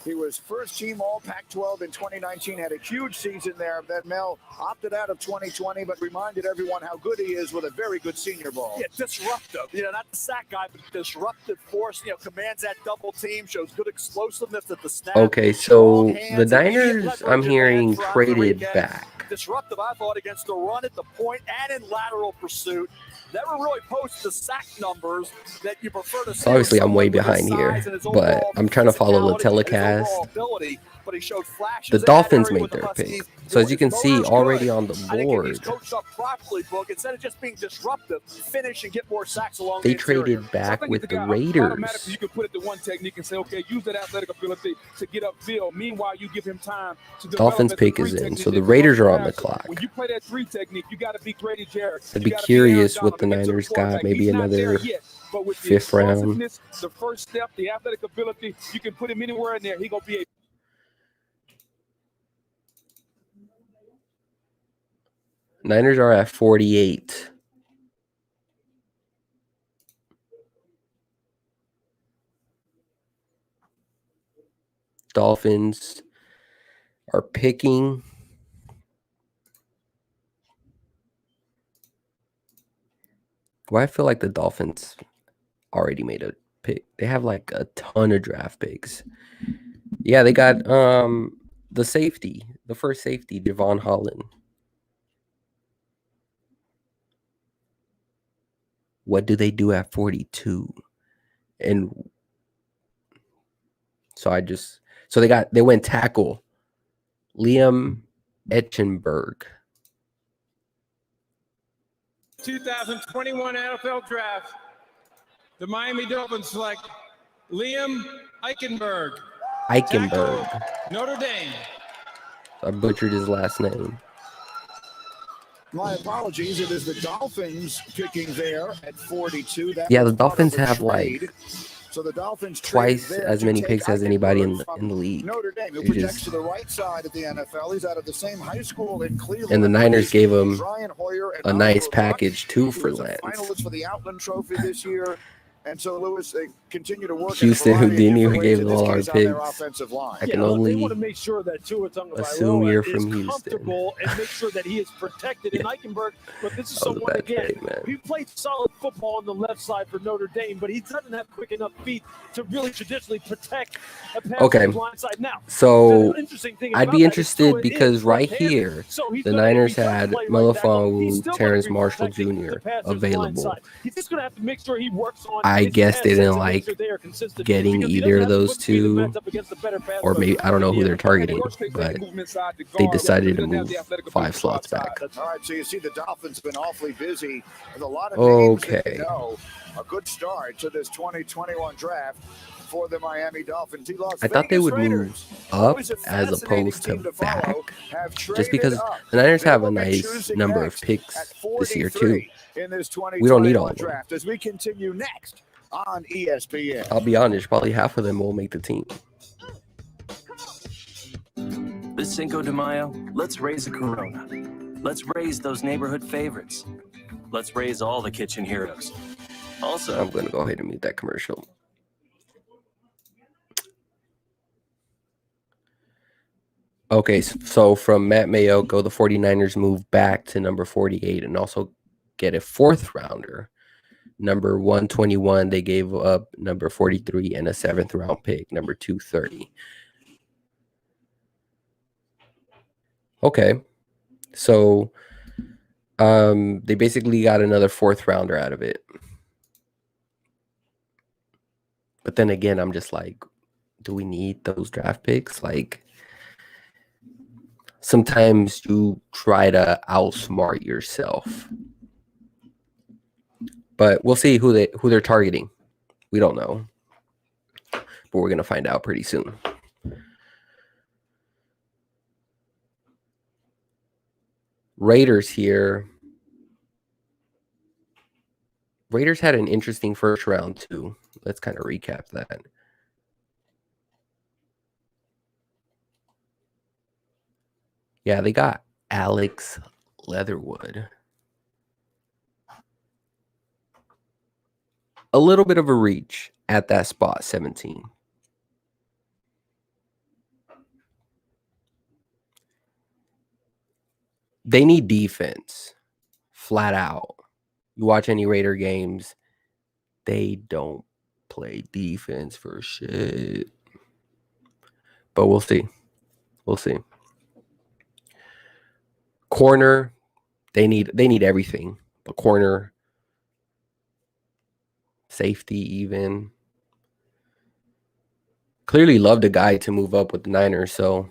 He was first team All Pac-12 in 2019, had a huge season there. Then Mel opted out of 2020, but reminded everyone how good he is with a very good senior ball. Yeah, disruptive. Not the sack guy, but disruptive force. Commands that double team, shows good explosiveness at the snap. Okay, so the Niners, I'm hearing, traded back. Disruptive, I thought, against the run at the point and in lateral pursuit. Never really post the sack numbers that you prefer to see. So obviously, I'm way behind here, but I'm trying to follow the telecast. The Dolphins made their pick. So as you can see, already on the board, instead of just being disruptive, finish and get more sacks along they traded back with the Raiders. You can put it to one technique and say, okay, use that athletic ability to get upfield. Meanwhile, you give him time to develop. Dolphins pick is in, so the Raiders are on the clock. When you play that 3 technique, you got to be Grady Jarrett. I'd be curious what the Niners got, maybe another fifth round. The first step, the athletic ability, you can put him anywhere in there. He gonna be a Niners are at 48. Dolphins are picking. Well, I feel like the Dolphins already made a pick. They have like a ton of draft picks. Yeah, they got the safety, the first safety, Javon Holland. What do they do at 42? And so they went tackle, Liam Etchenberg. 2021 NFL Draft, the Miami Dolphins select Liam Eichenberg. Tackle, Notre Dame. I butchered his last name. My apologies. It is the Dolphins picking there at 42. Yeah, the Dolphins have like so the Dolphins twice as many picks as anybody in the league. Notre Dame, who projects to the right side at the NFL. He's out of the same high school in Cleveland. And the Niners gave him a nice package too for Lance. Finalists for the Outland Trophy this year. And so Lewis, they continue to work. Houston Houdini, we gave them all our picks. I can only they want to make sure that assume you're from Houston. Comfortable and make sure that he is protected in Eichenberg. But this is someone again. He played solid football on the left side for Notre Dame, but he doesn't have quick enough feet to really traditionally protect a pass on the blind side. Now, so I'd be interested because right here, the Niners had Melifonwu, Terrence Marshall Jr. available. He's just going to have to make sure he works on. I guess they didn't like getting either of those two, or maybe I don't know who they're targeting, but they decided to move 5 slots back. All right, so you see the Dolphins have been awfully busy with a lot of names that you know. A good start to this 2021 draft for the Miami Dolphins. I thought they would move up as opposed to back, just because the Niners have a nice number of picks this year too. We don't need all of them. Draft as we continue next on ESPN. I'll be honest, probably half of them will make the team. This Cinco de Mayo, let's raise a Corona. Let's raise those neighborhood favorites. Let's raise all the kitchen heroes. Also, I'm going to go ahead and mute that commercial. Okay, so from Matt Mayo, the 49ers move back to number 48 and also get a 4th rounder. Number 121, they gave up number 43 and a 7th round pick, number 230. Okay, so they basically got another 4th rounder out of it. But then again, I'm just like, do we need those draft picks? Like, sometimes you try to outsmart yourself. But we'll see who they're targeting. We don't know. But we're going to find out pretty soon. Raiders here. Raiders had an interesting first round too. Let's kind of recap that. Yeah, they got Alex Leatherwood. A little bit of a reach at that spot, 17. They need defense, flat out. You watch any Raider games, they don't play defense for shit. But we'll see. We'll see. Corner, they need everything. But corner, safety even. Clearly loved a guy to move up with the Niners. So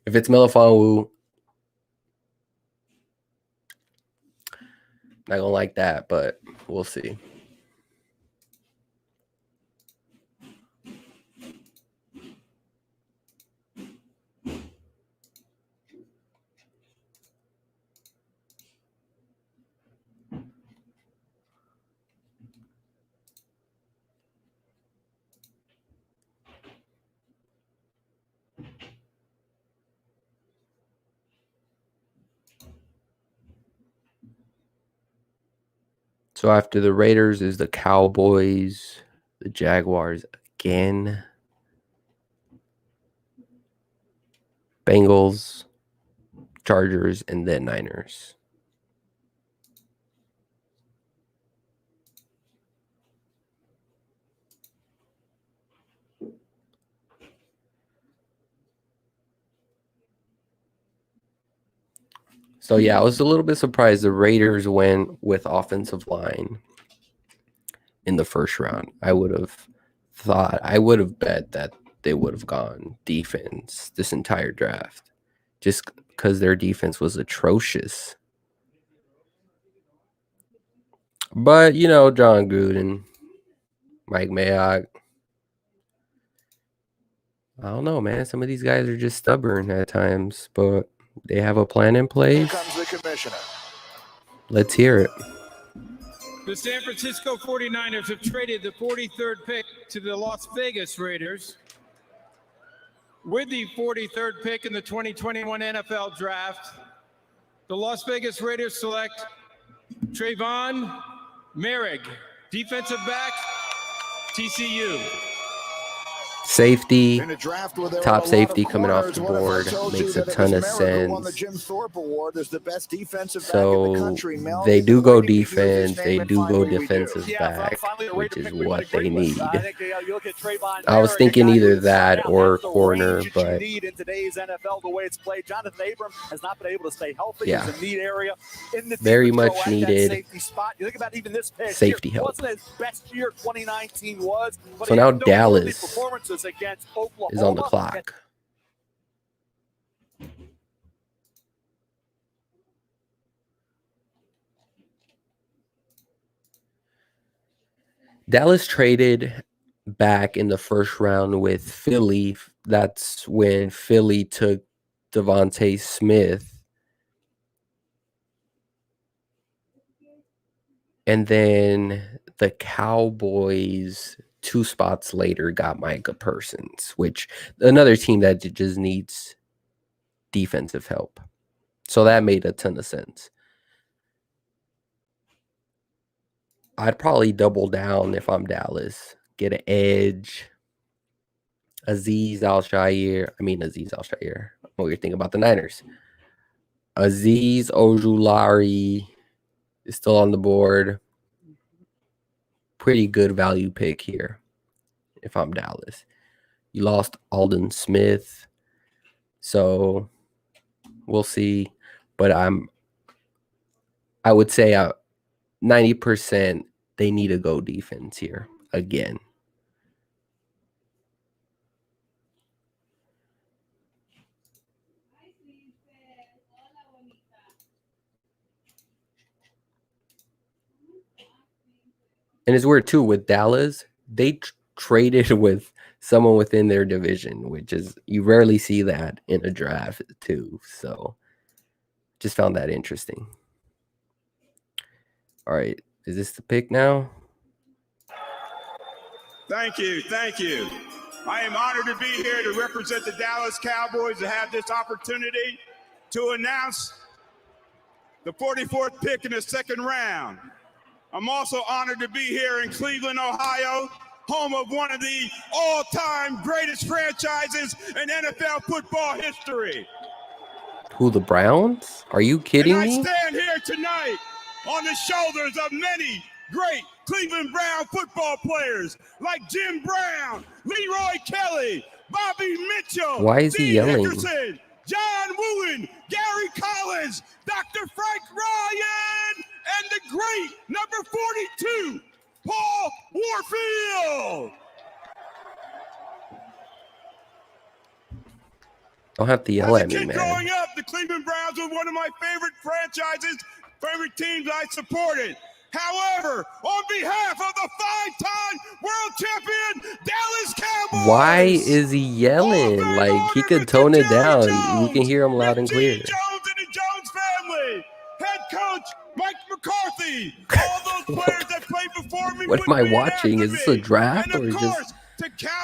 if it's Melifonwu, not gonna like that, but we'll see. So after the Raiders is the Cowboys, the Jaguars again, Bengals, Chargers, and then Niners. So yeah, I was a little bit surprised the Raiders went with offensive line in the first round. I would have bet that they would have gone defense this entire draft, just because their defense was atrocious. But you know, John Gruden, Mike Mayock, I don't know, man. Some of these guys are just stubborn at times, but they have a plan in place. Here comes the commissioner. Let's hear it. The San Francisco 49ers have traded the 43rd pick to the Las Vegas Raiders. With the 43rd pick in the 2021 NFL Draft, the Las Vegas Raiders select Trayvon Merrick, defensive back, TCU. Safety, top safety coming off the board makes a ton of sense. So they do go defense, they do go defensive back, which is what they need. I was thinking either that or corner, but yeah, very much needed safety help. So now Dallas is on the clock. Dallas traded back in the first round with Philly. That's when Philly took Devontae Smith. And then the Cowboys 2 spots later got Micah Parsons, which another team that just needs defensive help. So that made a ton of sense. I'd probably double down if I'm Dallas. Get an edge. Azeez Al-Shaair. What you're thinking about the Niners. Azeez Ojulari is still on the board. Pretty good value pick here if I'm Dallas. You lost Aldon Smith. So we'll see. But I would say 90% they need to go defense here again. And it's weird too with Dallas. They traded with someone within their division, which is you rarely see that in a draft too. So just found that interesting. All right, is this the pick now? Thank you. Thank you. I am honored to be here to represent the Dallas Cowboys to have this opportunity to announce the 44th pick in the second round. I'm also honored to be here in Cleveland, Ohio, home of one of the all-time greatest franchises in NFL football history. Who, the Browns? Are you kidding and I me? stand here tonight on the shoulders of many great Cleveland Brown football players like Jim Brown, Leroy Kelly, Bobby Mitchell, Why is he Dean yelling? Henderson, John Woolen, Gary Collins, Dr. Frank Ryan, and the great number 42, Paul Warfield. Don't have to yell As a at me, kid man. growing up, the Cleveland Browns were one of my favorite franchises, favorite teams I supported. However, on behalf of the five-time world champion Dallas Cowboys, Why is he yelling? Like, he could tone it down. We can hear him loud and clear. Jones and the Jones family, head coach Mike McCarthy, all those players that played before me. What am I watching? Is this a draft or just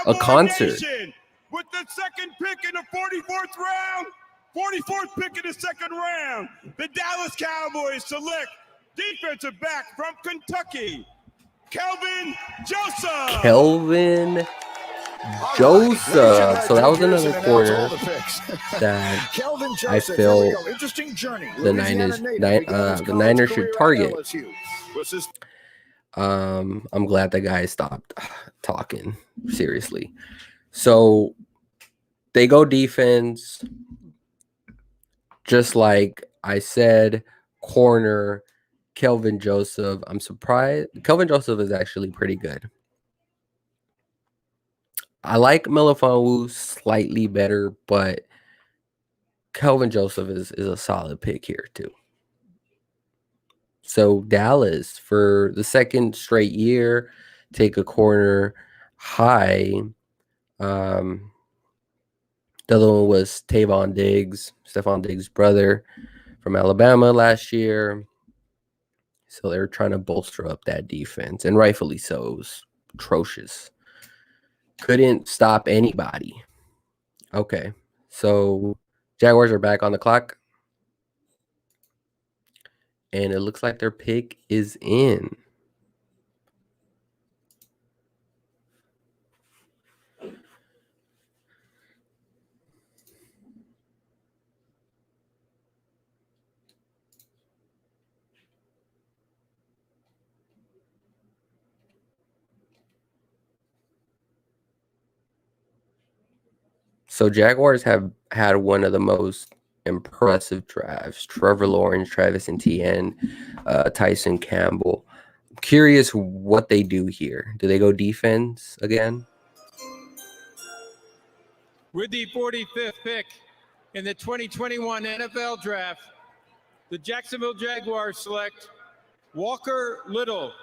a concert? Nation, with the second pick in the 44th round, 44th pick in the second round, the Dallas Cowboys select defensive back from Kentucky, Kelvin Joseph. Kelvin Joseph. So that was another corner that I feel the Niners should target. I'm glad the guy stopped talking. Seriously. So they go defense, just like I said, corner, Kelvin Joseph. I'm surprised. Kelvin Joseph is actually pretty good. I like Melifonwu slightly better, but Kelvin Joseph is a solid pick here too. So Dallas, for the second straight year, take a corner high. The other one was Stephon Diggs' brother from Alabama last year. So they're trying to bolster up that defense, and rightfully so. It was atrocious. Couldn't stop anybody. Okay, so Jaguars are back on the clock. And it looks like their pick is in. So Jaguars have had one of the most impressive drafts. Trevor Lawrence, Travis Etienne, Tyson Campbell. I'm curious what they do here. Do they go defense again? With the 45th pick in the 2021 NFL Draft, the Jacksonville Jaguars select Walker Little,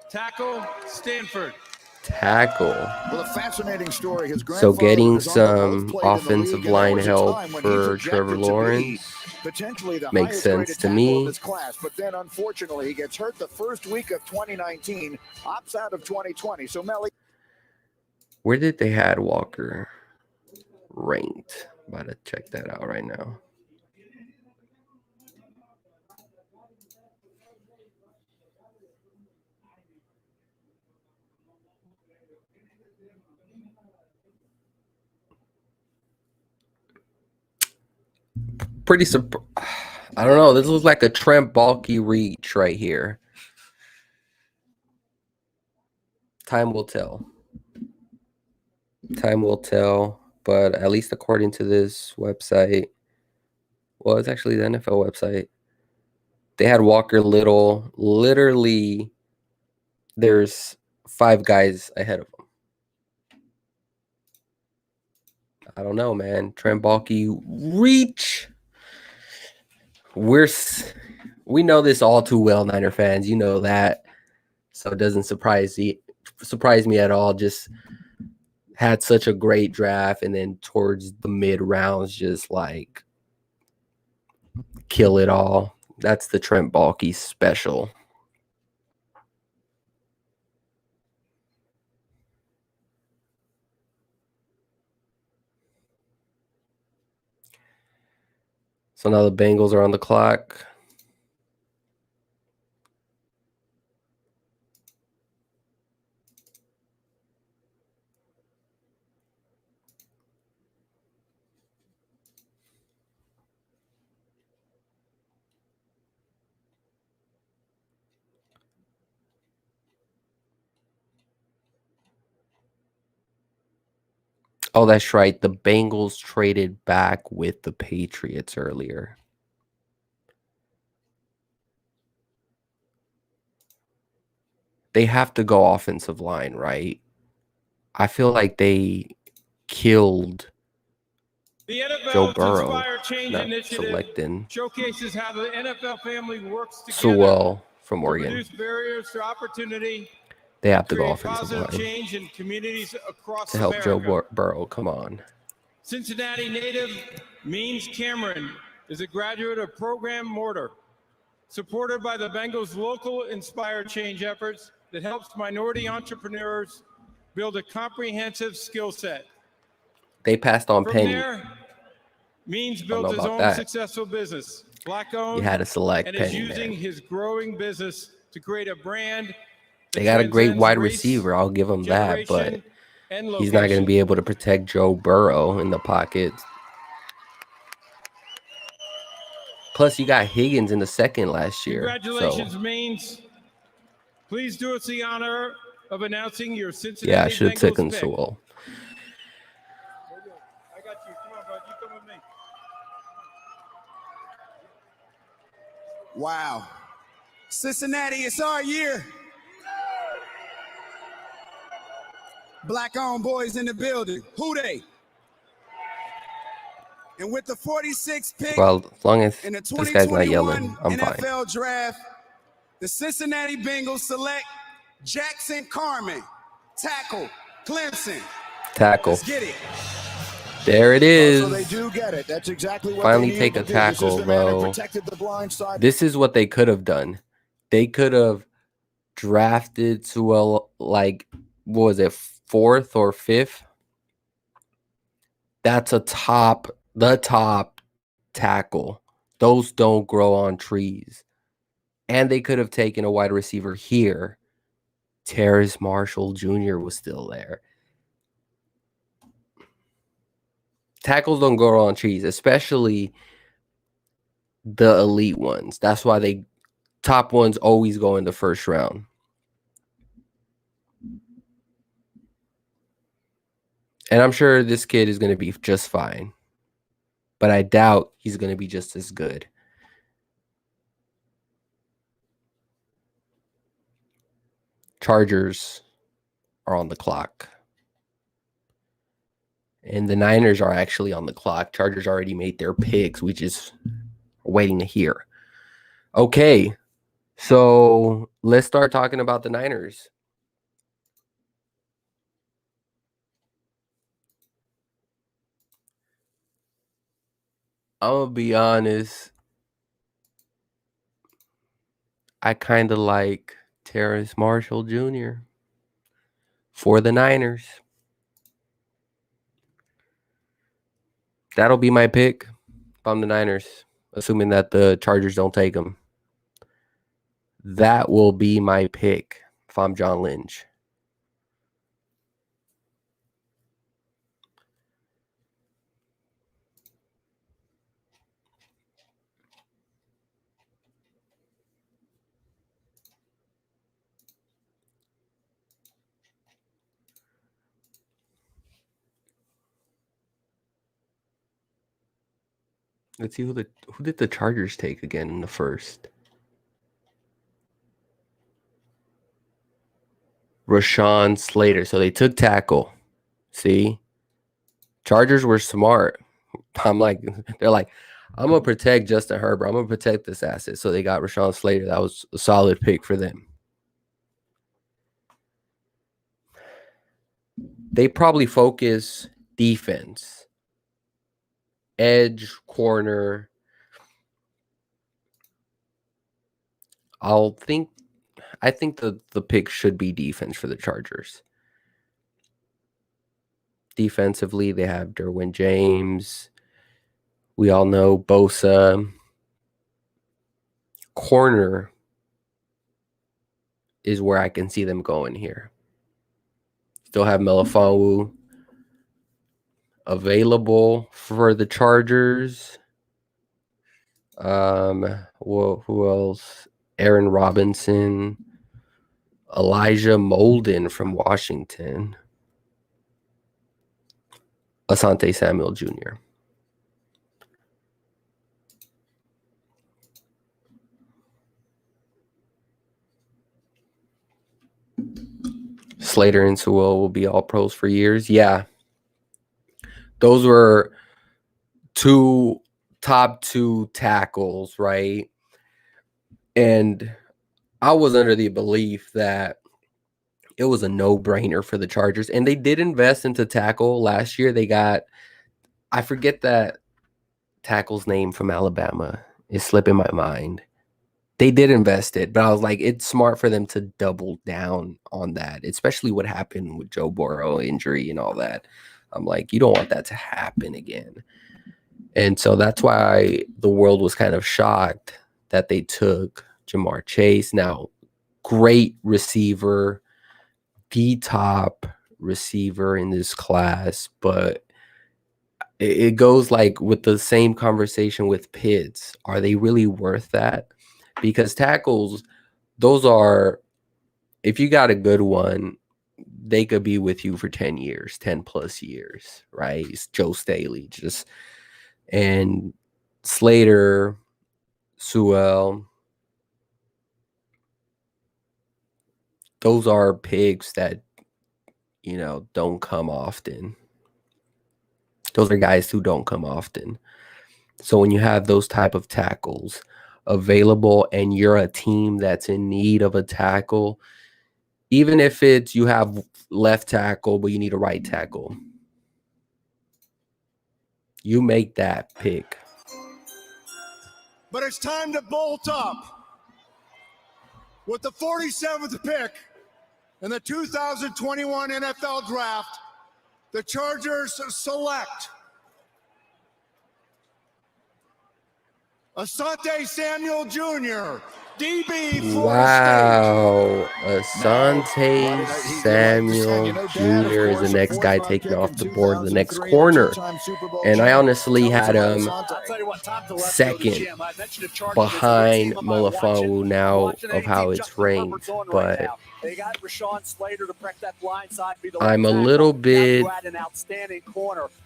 tackle, Stanford. Tackle. Well, a fascinating story. His So getting some offensive line help for Trevor Lawrence makes sense to me. Class, but then unfortunately he gets hurt the first week of 2019, opts out of 2020. So Melly, Where did they had Walker ranked? About to check that out right now. Pretty I don't know. This looks like a Trent Baalke reach right here. Time will tell. Time will tell. But at least according to this website, well, it's actually the NFL website. They had Walker Little. Literally, there's 5 guys ahead of him. I don't know, man. Trent Baalke reach. We know this all too well, Niner fans. You know that. So it doesn't surprise me at all. Just had such a great draft, and then towards the mid rounds, just like kill it all. That's the Trent Baalke special. So now the Bengals are on the clock. Oh, that's right. The Bengals traded back with the Patriots earlier. They have to go offensive line, right? I feel like they killed Joe The Burrow, Inspire Change not Initiative selecting showcases how the NFL family works together Sewell from to Oregon. reduce barriers to opportunity, They have to go create offensive positive line change in communities across to help America. Joe Burrow. Come on. Cincinnati native Means Cameron is a graduate of Program Mortar, supported by the Bengals' local Inspire Change efforts that helps minority entrepreneurs build a comprehensive skill set. They passed on From Penny. there, Means I don't built know his about own that. successful business, Black-owned, You had to select and is Penny, using man. his growing business to create a brand that They got a great transcends wide race, receiver. I'll give him that, but generation, and he's not going to location. be able to protect Joe Burrow in the pocket. Plus, you got Higgins in the second last year. Congratulations, Means. Please do us the honor of announcing your Cincinnati Yeah, I should have Bengals taken pick. Sewell. I got you. Come on, bud. You come with me. Wow. Cincinnati, it's our year. Black-owned boys in the building. Who they? And with the 46th pick Well, as long as in the this guy's not 2021 yelling, I'm fine. NFL Draft, the Cincinnati Bengals select Jackson Carman, tackle, Clemson. Tackle. Let's get it. There it is. So they do get it. That's exactly what Finally they take needed a to do. This is tackle, the man who though. protected the blind side. This is what they could have done. They could have drafted Sewell, like, what was it, 4th or 5th? That's the top tackle. Those don't grow on trees. And they could have taken a wide receiver here. Terrace Marshall Jr. was still there. Tackles don't grow on trees, especially the elite ones. That's why they top ones always go in the first round. And I'm sure this kid is going to be just fine. But I doubt he's going to be just as good. Chargers are on the clock. And the Niners are actually on the clock. Chargers already made their picks. We just are waiting to hear. Okay. So let's start talking about the Niners. I'm going to be honest. I kind of like Terrace Marshall Jr. for the Niners. That'll be my pick if I'm the Niners, assuming that the Chargers don't take him. That will be my pick if I'm John Lynch. Let's see who did the Chargers take again in the first. Rashawn Slater. So they took tackle. See? Chargers were smart. They're like, I'm going to protect Justin Herbert. I'm going to protect this asset. So they got Rashawn Slater. That was a solid pick for them. they probably focus defense, edge, corner. I think the pick should be defense for the Chargers. Defensively, they have Derwin James. We all know Bosa. Corner is where I can see them going here. Still have Melifonwu available for the Chargers. Who else? Aaron Robinson, Elijah Molden from Washington, Asante Samuel Jr. Slater and Sewell will be all pros for years. Yeah. Those were top two tackles, right? And I was under the belief that it was a no-brainer for the Chargers. And they did invest into tackle last year. They got, I forget that tackle's name from Alabama. It's slipping my mind. They did invest it, but I was like, it's smart for them to double down on that, especially what happened with Joe Burrow injury and all that. I'm like, you don't want that to happen again. And so that's why the world was kind of shocked that they took Jamar Chase. Now, great receiver, the top receiver in this class, but it goes like with the same conversation with Pitts. Are they really worth that? Because tackles, those are, if you got a good one, they could be with you for 10 years, 10 plus years, right? It's Joe Staley, and Slater, Sewell. Those are picks that, don't come often. Those are guys who don't come often. So when you have those type of tackles available and you're a team that's in need of a tackle, even if it's you have left tackle but you need a right tackle, you make that pick. But it's time to bolt up. With the 47th pick in the 2021 NFL Draft, the Chargers select Asante Samuel Jr., DB, Wow. Asante Samuel Jr. is the next guy taken off the board, the next corner. And I honestly had him second behind Melifonwu now of how it's ranked. But I'm a little bit,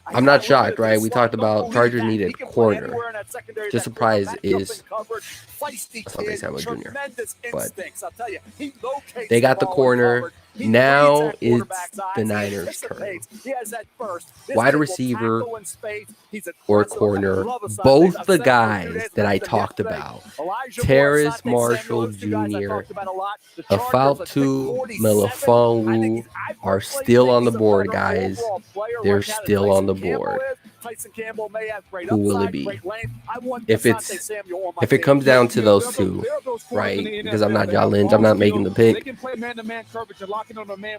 I'm not shocked, right? We talked about Chargers needed corner. Just surprised is Asante Samuel Jr. But they got the corner. Now it's the Niners' turn. Wide receiver or corner, both the guys that I talked about, Terrace Marshall Jr., Afaltu Melifonwu are still on the board, guys. They're still on the board. Who will it be? If it comes down to those two, right? Because I'm not John Lynch, I'm not making the pick.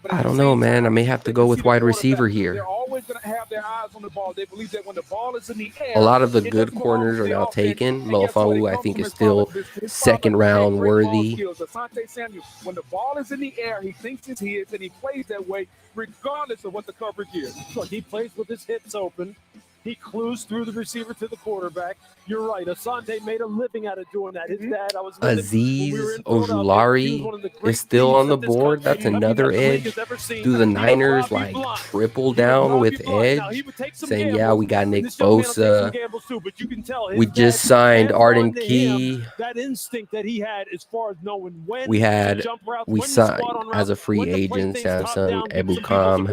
I don't know, man. I may have to go with wide receiver here. A lot of the good corners are now taken. Melifonwu, I think, is still second round worthy. When the ball is in the air, he thinks it's his, and he plays that way regardless of what the coverage is. Look, he plays with his hips open. He clues through the receiver to the quarterback. You're right. Asante made a living out of doing that. His dad, Azeez Ojulari is still on the board. That's another edge. Do the Niners triple down with edge, saying, yeah, we got Nick Bosa. We just signed Arden Key. That instinct that he had as far as knowing when we signed as a free agent Samson Ebukam.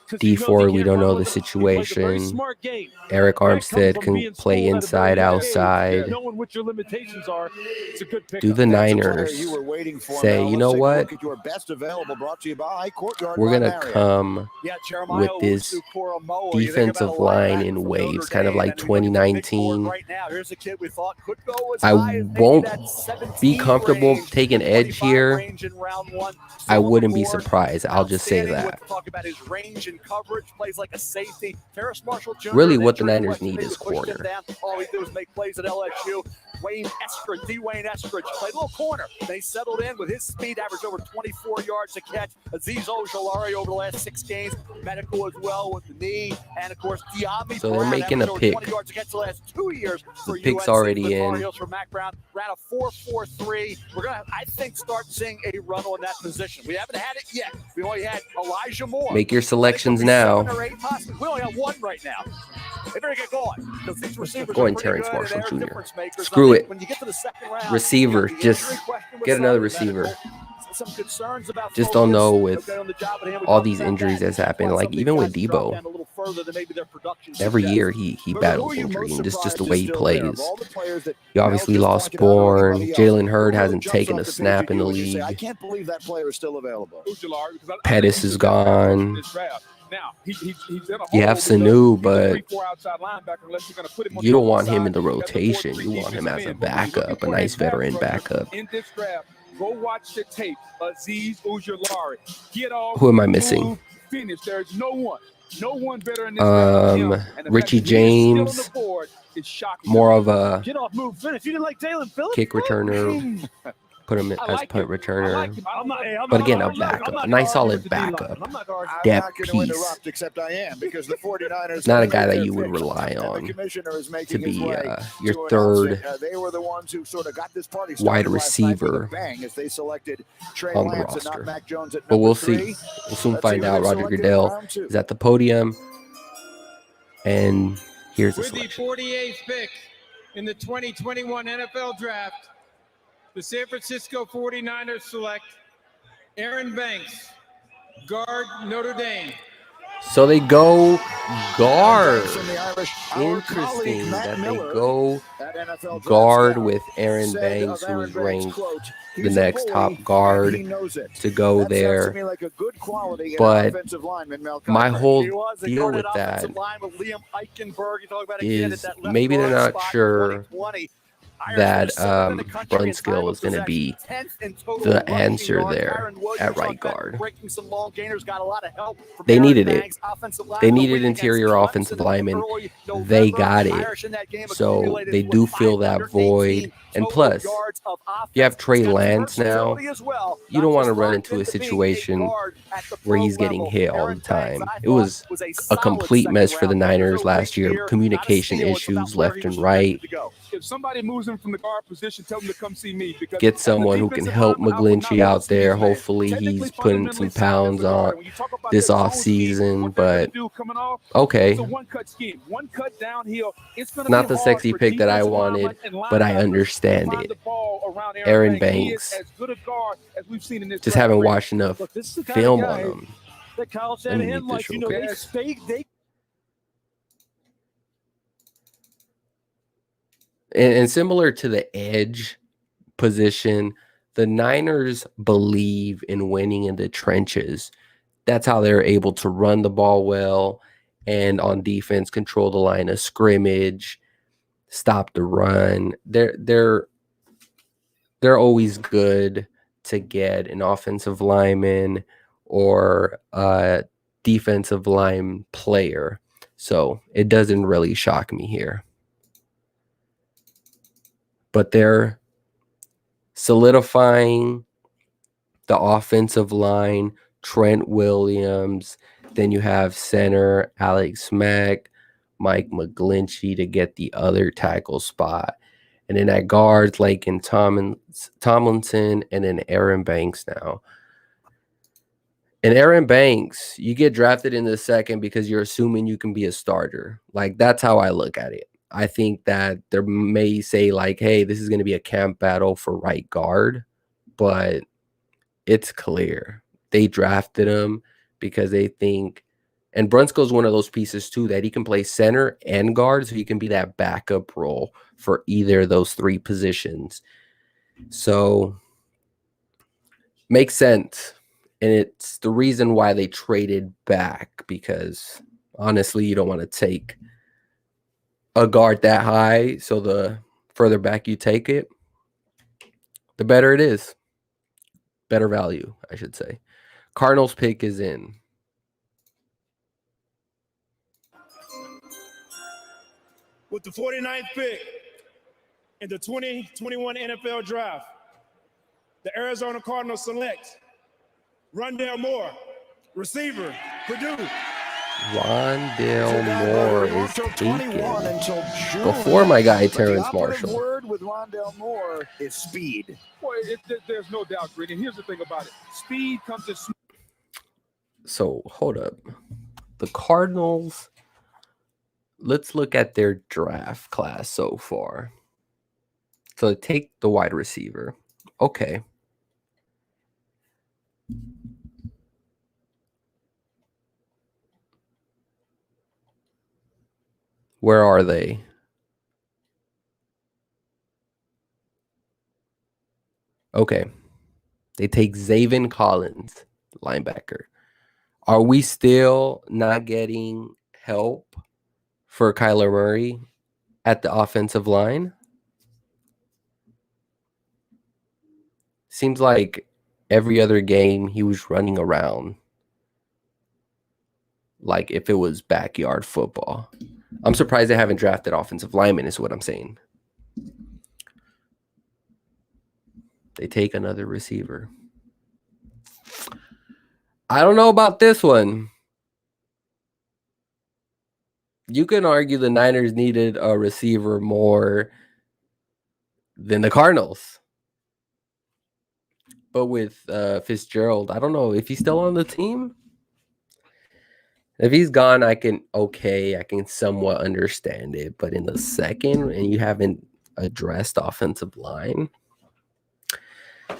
D4, we don't know the situation. game. Eric That comes Armstead from can being play schooled at a inside, very young age, outside. knowing what your limitations are. It's a good Do pickup. the That's a player Niners you were waiting for, say, Mel. you Let's know take a what? look at your best available, brought to you by Courtyard We're by going to Marriott. come Yeah, Jeremiah with this Owusu-Koramoah. You think about defensive a line linebacker in from waves, Notre kind of Dame, like and you look at the big board 2019. right now. Here's a kid we thought could go as I high as maybe won't that be 17 comfortable range, taking edge 25 here. range in round one. I Still on the wouldn't be board. surprised. I'll just say Outstanding that. with talk about his range and coverage, plays like a safety. Terrace Marshall Jr. Really, an what the injury Niners question, need maybe is pushed him corner. down. All he did was make plays at LSU. Dwayne Eskridge played a little corner. They settled in with his speed, averaged over 24 yards a catch. Azeez Ojulari over the last 6 games, medical as well with the knee, and of course De'Ami So they're Brown making averaged a over pick. 20 yards a catch the last 2 years for The pick's UNC. already For the Tar in. Heels for Mac Brown ran a 4.43. We're gonna, I think, start seeing a run on that position. We haven't had it yet. We only had Elijah Moore. Make your selections I think there'll be now. 7 or 8 possibly. We only have 1 right now. They better get going because these receivers Go are and pretty Terrence good Marshall and they're Jr. difference makers. Screw I think it. when you get to the second round, Receiver. the Just injury question was get another solid, receiver. medical. Some concerns about Just don't focus. know with Okay, on the job at hand. We all talked these about injuries that. that's happened. Why Like some of even these with guys drop Debo, down a little further than maybe their production every suggests. year he But who battles are you most injury. Just the surprised way is he still there? Of plays. all the players that You Mel obviously just lost pointed out, or Bourne. anybody else, Jalen Hurd who hasn't jumps taken off a the page snap at in you the when you say, I league. can't believe that player is still available. Ojulari, because I Pettis think he's is the best pass rusher in gone. this draft. Now, he's in a You have hole because Sanu, he's a but 3-4 outside linebacker unless you're going to put him on you the don't want him outside in the as a rotation. 4-3 You want him defensive as a end. But when you're looking backup, a for nice pass veteran rusher backup. in this draft, go watch the tape. Azeez Ojulari. Get off, Who am I missing? move, finish. There's no one better in this draft than him. And the Richie fact that he is still on the James, board is shocking. more of a Get off, move, finish. You didn't like Jalen Phillips? kick returner. Put him I as like punt him. I returner. like him. But again, a I'm not backup, a gonna nice argue solid with the D-line. backup. I'm not gonna argue. I'm Depth not going to piece. interrupt, except I am, because the 49ers Not a have guy made that their you would picks, rely and on the commissioner is to making his be way your to announce third it. They were the ones who sort of got this party wide started last night with a receiver bang as they selected Trey on the Lance and not roster. Mac Jones at But number we'll 3. see. We'll soon Let's see find who out. they Roger selected in Goodell round 2. is at the podium. And here's the With the selection. 48th pick in the 2021 NFL Draft, the San Francisco 49ers select Aaron Banks, guard, Notre Dame. So they go guard. From the Irish, our Interesting colleague Matt that they Miller go at NFL guard Draft with Scout Aaron said Banks, of who Aaron was Banks, ranked quote, the "He's a next bully, top and guard he knows it." to go That sounds to there. me like a good quality in an But offensive lineman, Mel my Kiper. whole He was a deal guarded with that offensive line with Liam Eichenberg. You talk about a kid at is that left maybe they're guard not spot in sure 2020. Irish that were seventh in the country run in skill time of is going to possession, be 10th in total the rushing answer yards. there Kyron Williams at right talked about guard. breaking some long gainers, got a lot of help from They Aaron needed it. Banks. Offensive line They of the needed week against interior Clemson offensive in linemen. early November. They got it. Irish in that game So accumulated, they what, do fill that 518 void. And total plus, yards of you have offense. Trey He's got some Lance now. versatility as well, You not don't want to just run locked into a into being situation guard at the where pro he's getting level. hit all Aaron the Banks, time. I It thought, was was a a solid complete mess for the second-round pick. There's Niners no last reach year. here, Communication not a steal. It's issues about where left he and was right. projected to go. If somebody moves him from the guard position, tell them to come see me. Because Get as a someone who can defensive help lineman, I would not McGlinchey want out to see there. his man. Hopefully Technically, he's putting fundamentally some sound as pounds a guard. on And when you talk about this that zone off scheme, season. what they're But gonna do coming off, okay, it's a one-cut scheme. One cut downhill. It's going to not be the hard sexy for pick that I defensive wanted, linemen and but I linebackers to understand find it. the ball around Aaron Banks. He Banks. is as good a guard as we've seen in this Just draft haven't already. watched enough Look, this is the kind of film on guy him. that Kyle Let me Shanahan mute this likes. You real know, quick. they And similar to the edge position, the Niners believe in winning in the trenches. That's how they're able to run the ball well and on defense control the line of scrimmage, stop the run. They're always good to get an offensive lineman or a defensive line player. So it doesn't really shock me here. But they're solidifying the offensive line, Trent Williams. Then you have center Alex Mack, Mike McGlinchey to get the other tackle spot. And then at guards, Laken Tomlinson, and then Aaron Banks now. And Aaron Banks, you get drafted in the second because you're assuming you can be a starter. Like, that's how I look at it. I think that there may say, like, hey, this is going to be a camp battle for right guard, but it's clear. They drafted him because they think And Brunskill one of those pieces too that he can play center and guard, so he can be that backup role for either of those three positions. So makes sense. And it's the reason why they traded back, because honestly, you don't want to take a guard that high. So the further back you take it, the better it is. Better value, I should say. Cardinals pick is in. With the 49th pick in the 2021 NFL Draft, the Arizona Cardinals select Rondale Moore, receiver, Purdue. Rondale Moore is taken Before my guy but Terrence the operative Marshall. word with Rondale Moore is speed. Boy, there's no doubt, Green. And here's the thing about it. Speed comes in. So, hold up. The Cardinals, let's look at their draft class so far. So, take the wide receiver. Okay. Where are they? Okay. They take Zaven Collins, linebacker. Are we still not getting help for Kyler Murray at the offensive line? Seems like every other game he was running around like if it was backyard football. I'm surprised they haven't drafted offensive linemen is what I'm saying. They take another receiver. I don't know about this one. You can argue the Niners needed a receiver more than the Cardinals. But with Fitzgerald, I don't know if he's still on the team. If he's gone, I can somewhat understand it. But in the second, and you haven't addressed offensive line, I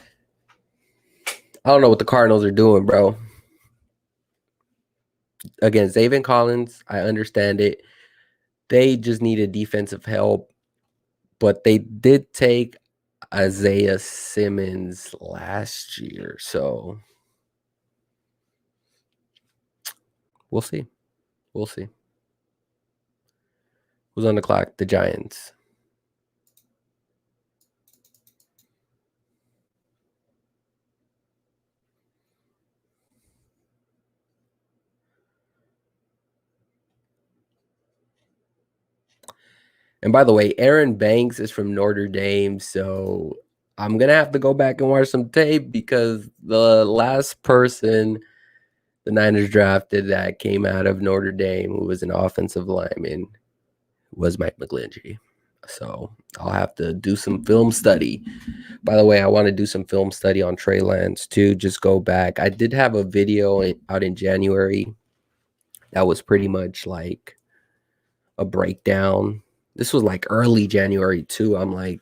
don't know what the Cardinals are doing, bro. Again, Zaven Collins, I understand it. They just needed defensive help, but they did take Isaiah Simmons last year, so we'll see. We'll see. Who's on the clock? The Giants. And by the way, Aaron Banks is from Notre Dame, so I'm going to have to go back and watch some tape because the last person the Niners drafted that came out of Notre Dame who was an offensive lineman was Mike McGlinchey. So I'll have to do some film study. By the way, I want to do some film study on Trey Lance too. Just go back. I did have a video out in January that was pretty much like a breakdown. This was like early January too. I'm like,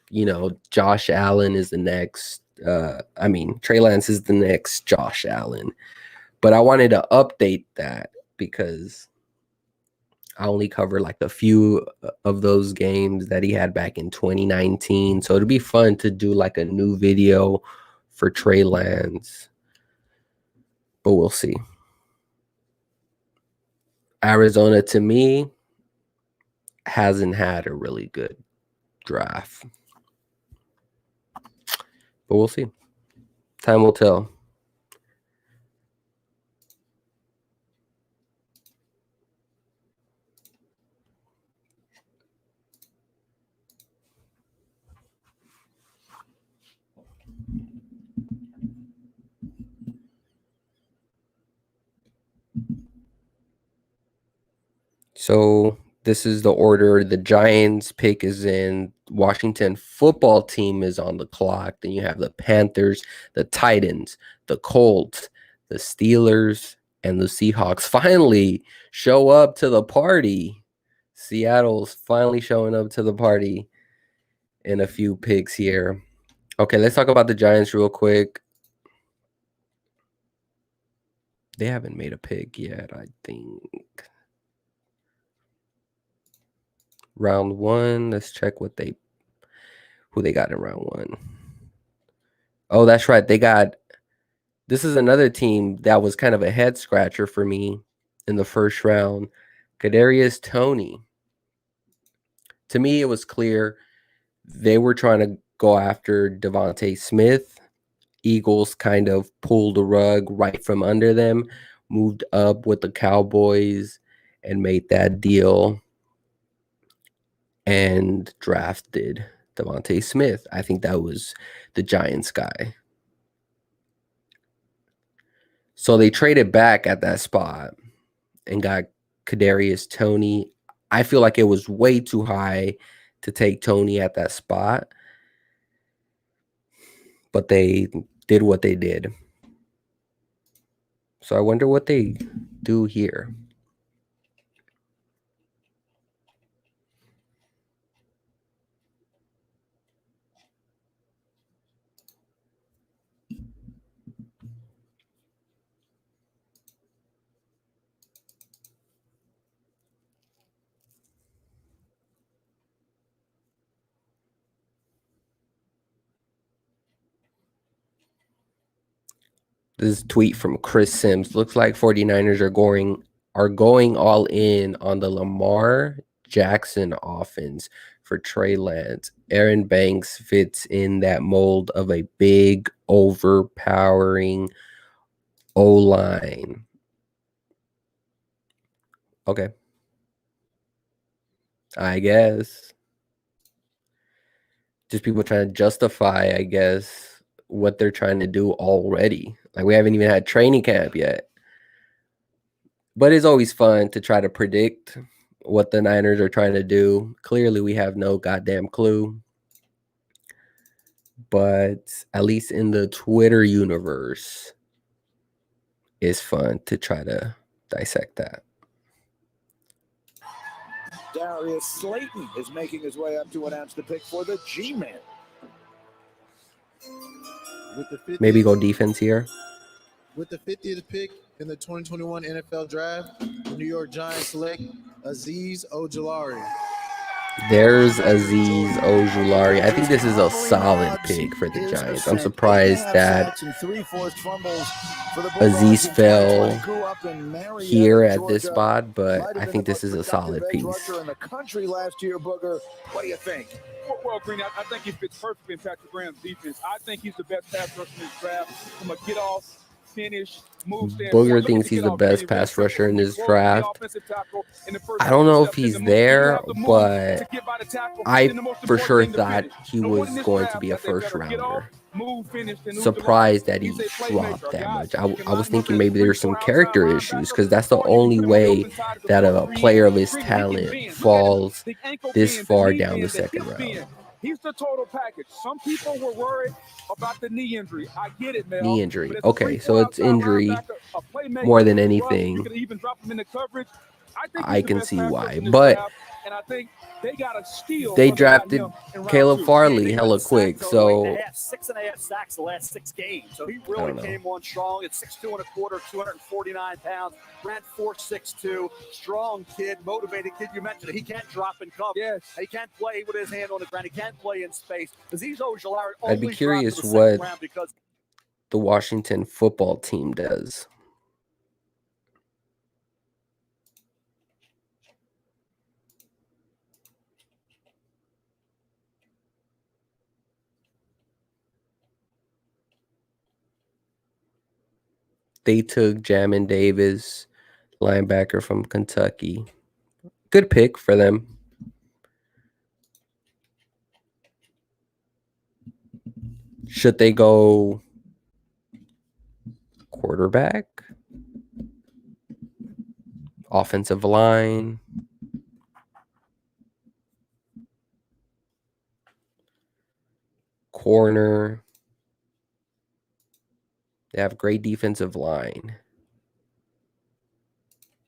Josh Allen is the next. Trey Lance is the next Josh Allen. But I wanted to update that because I only covered like a few of those games that he had back in 2019. So it'd be fun to do like a new video for Trey Lance. But we'll see. Arizona, to me, hasn't had a really good draft. But we'll see. Time will tell. So this is the order. The Giants pick is in. Washington football team is on the clock. Then you have the Panthers, the Titans, the Colts, the Steelers, and the Seahawks finally show up to the party. Seattle's finally showing up to the party in a few picks here. Okay, let's talk about the Giants real quick. They haven't made a pick yet, I think. Round 1. Let's check who they got in round 1. Oh, that's right. This is another team that was kind of a head scratcher for me in the first round. Kadarius Toney. To me, it was clear they were trying to go after Devontae Smith. Eagles kind of pulled the rug right from under them, moved up with the Cowboys, and made that deal and drafted Devontae Smith. I think that was the Giants guy. So they traded back at that spot and got Kadarius Toney. I feel like it was way too high to take Toney at that spot, but they did what they did. So I wonder what they do here. This tweet from Chris Sims. Looks like 49ers are going all in on the Lamar Jackson offense for Trey Lance. Aaron Banks fits in that mold of a big, overpowering O-line. Okay. I guess. Just people trying to justify, I guess, what they're trying to do already. Like, we haven't even had training camp yet. But it's always fun to try to predict what the Niners are trying to do. Clearly, we have no goddamn clue. But at least in the Twitter universe, it's fun to try to dissect that. Darius Slayton is making his way up to announce the pick for the G-Man. Maybe go defense here. With the 50th pick in the 2021 NFL Draft, the New York Giants select Azeez Ojulari. There's Azeez Ojulari. I think this is a solid pick for the Giants. I'm surprised that Azeez fell here at this spot, but I think this is a solid piece. In the country last year, Booger. What do you think? Well, Green, I think he fits perfectly in Patrick Graham's defense. I think he's the best pass rusher in this draft from a get-off, finish, move standpoint. Booger thinks he's the best pass rusher in this draft. I don't know if he's there, but I for sure thought he was going to be a first rounder. Surprised that he dropped that much. I was thinking maybe there's some character issues, because that's the only way that a player of his talent falls this far down the second round. He's the total package. Some people were worried about the knee injury. I get it, Mel. Knee injury. Okay, so it's injury more than anything. You can even drop him in the coverage. I can see why, but and I think they got a steal. They drafted Caleb Farley hella quick, so 6.5 sacks the last 6 games. So he really came on strong at 6'2 and a quarter, 249 pounds. Ran 4.62. Strong kid, motivated kid. You mentioned it. He can't drop and cover. Yes. He can't play with his hand on the ground. He can't play in space. Azeez Ojulari. I'd be curious what the Washington football team does. They took Jamin Davis, linebacker from Kentucky. Good pick for them. Should they go quarterback? Offensive line? Corner? They have great defensive line.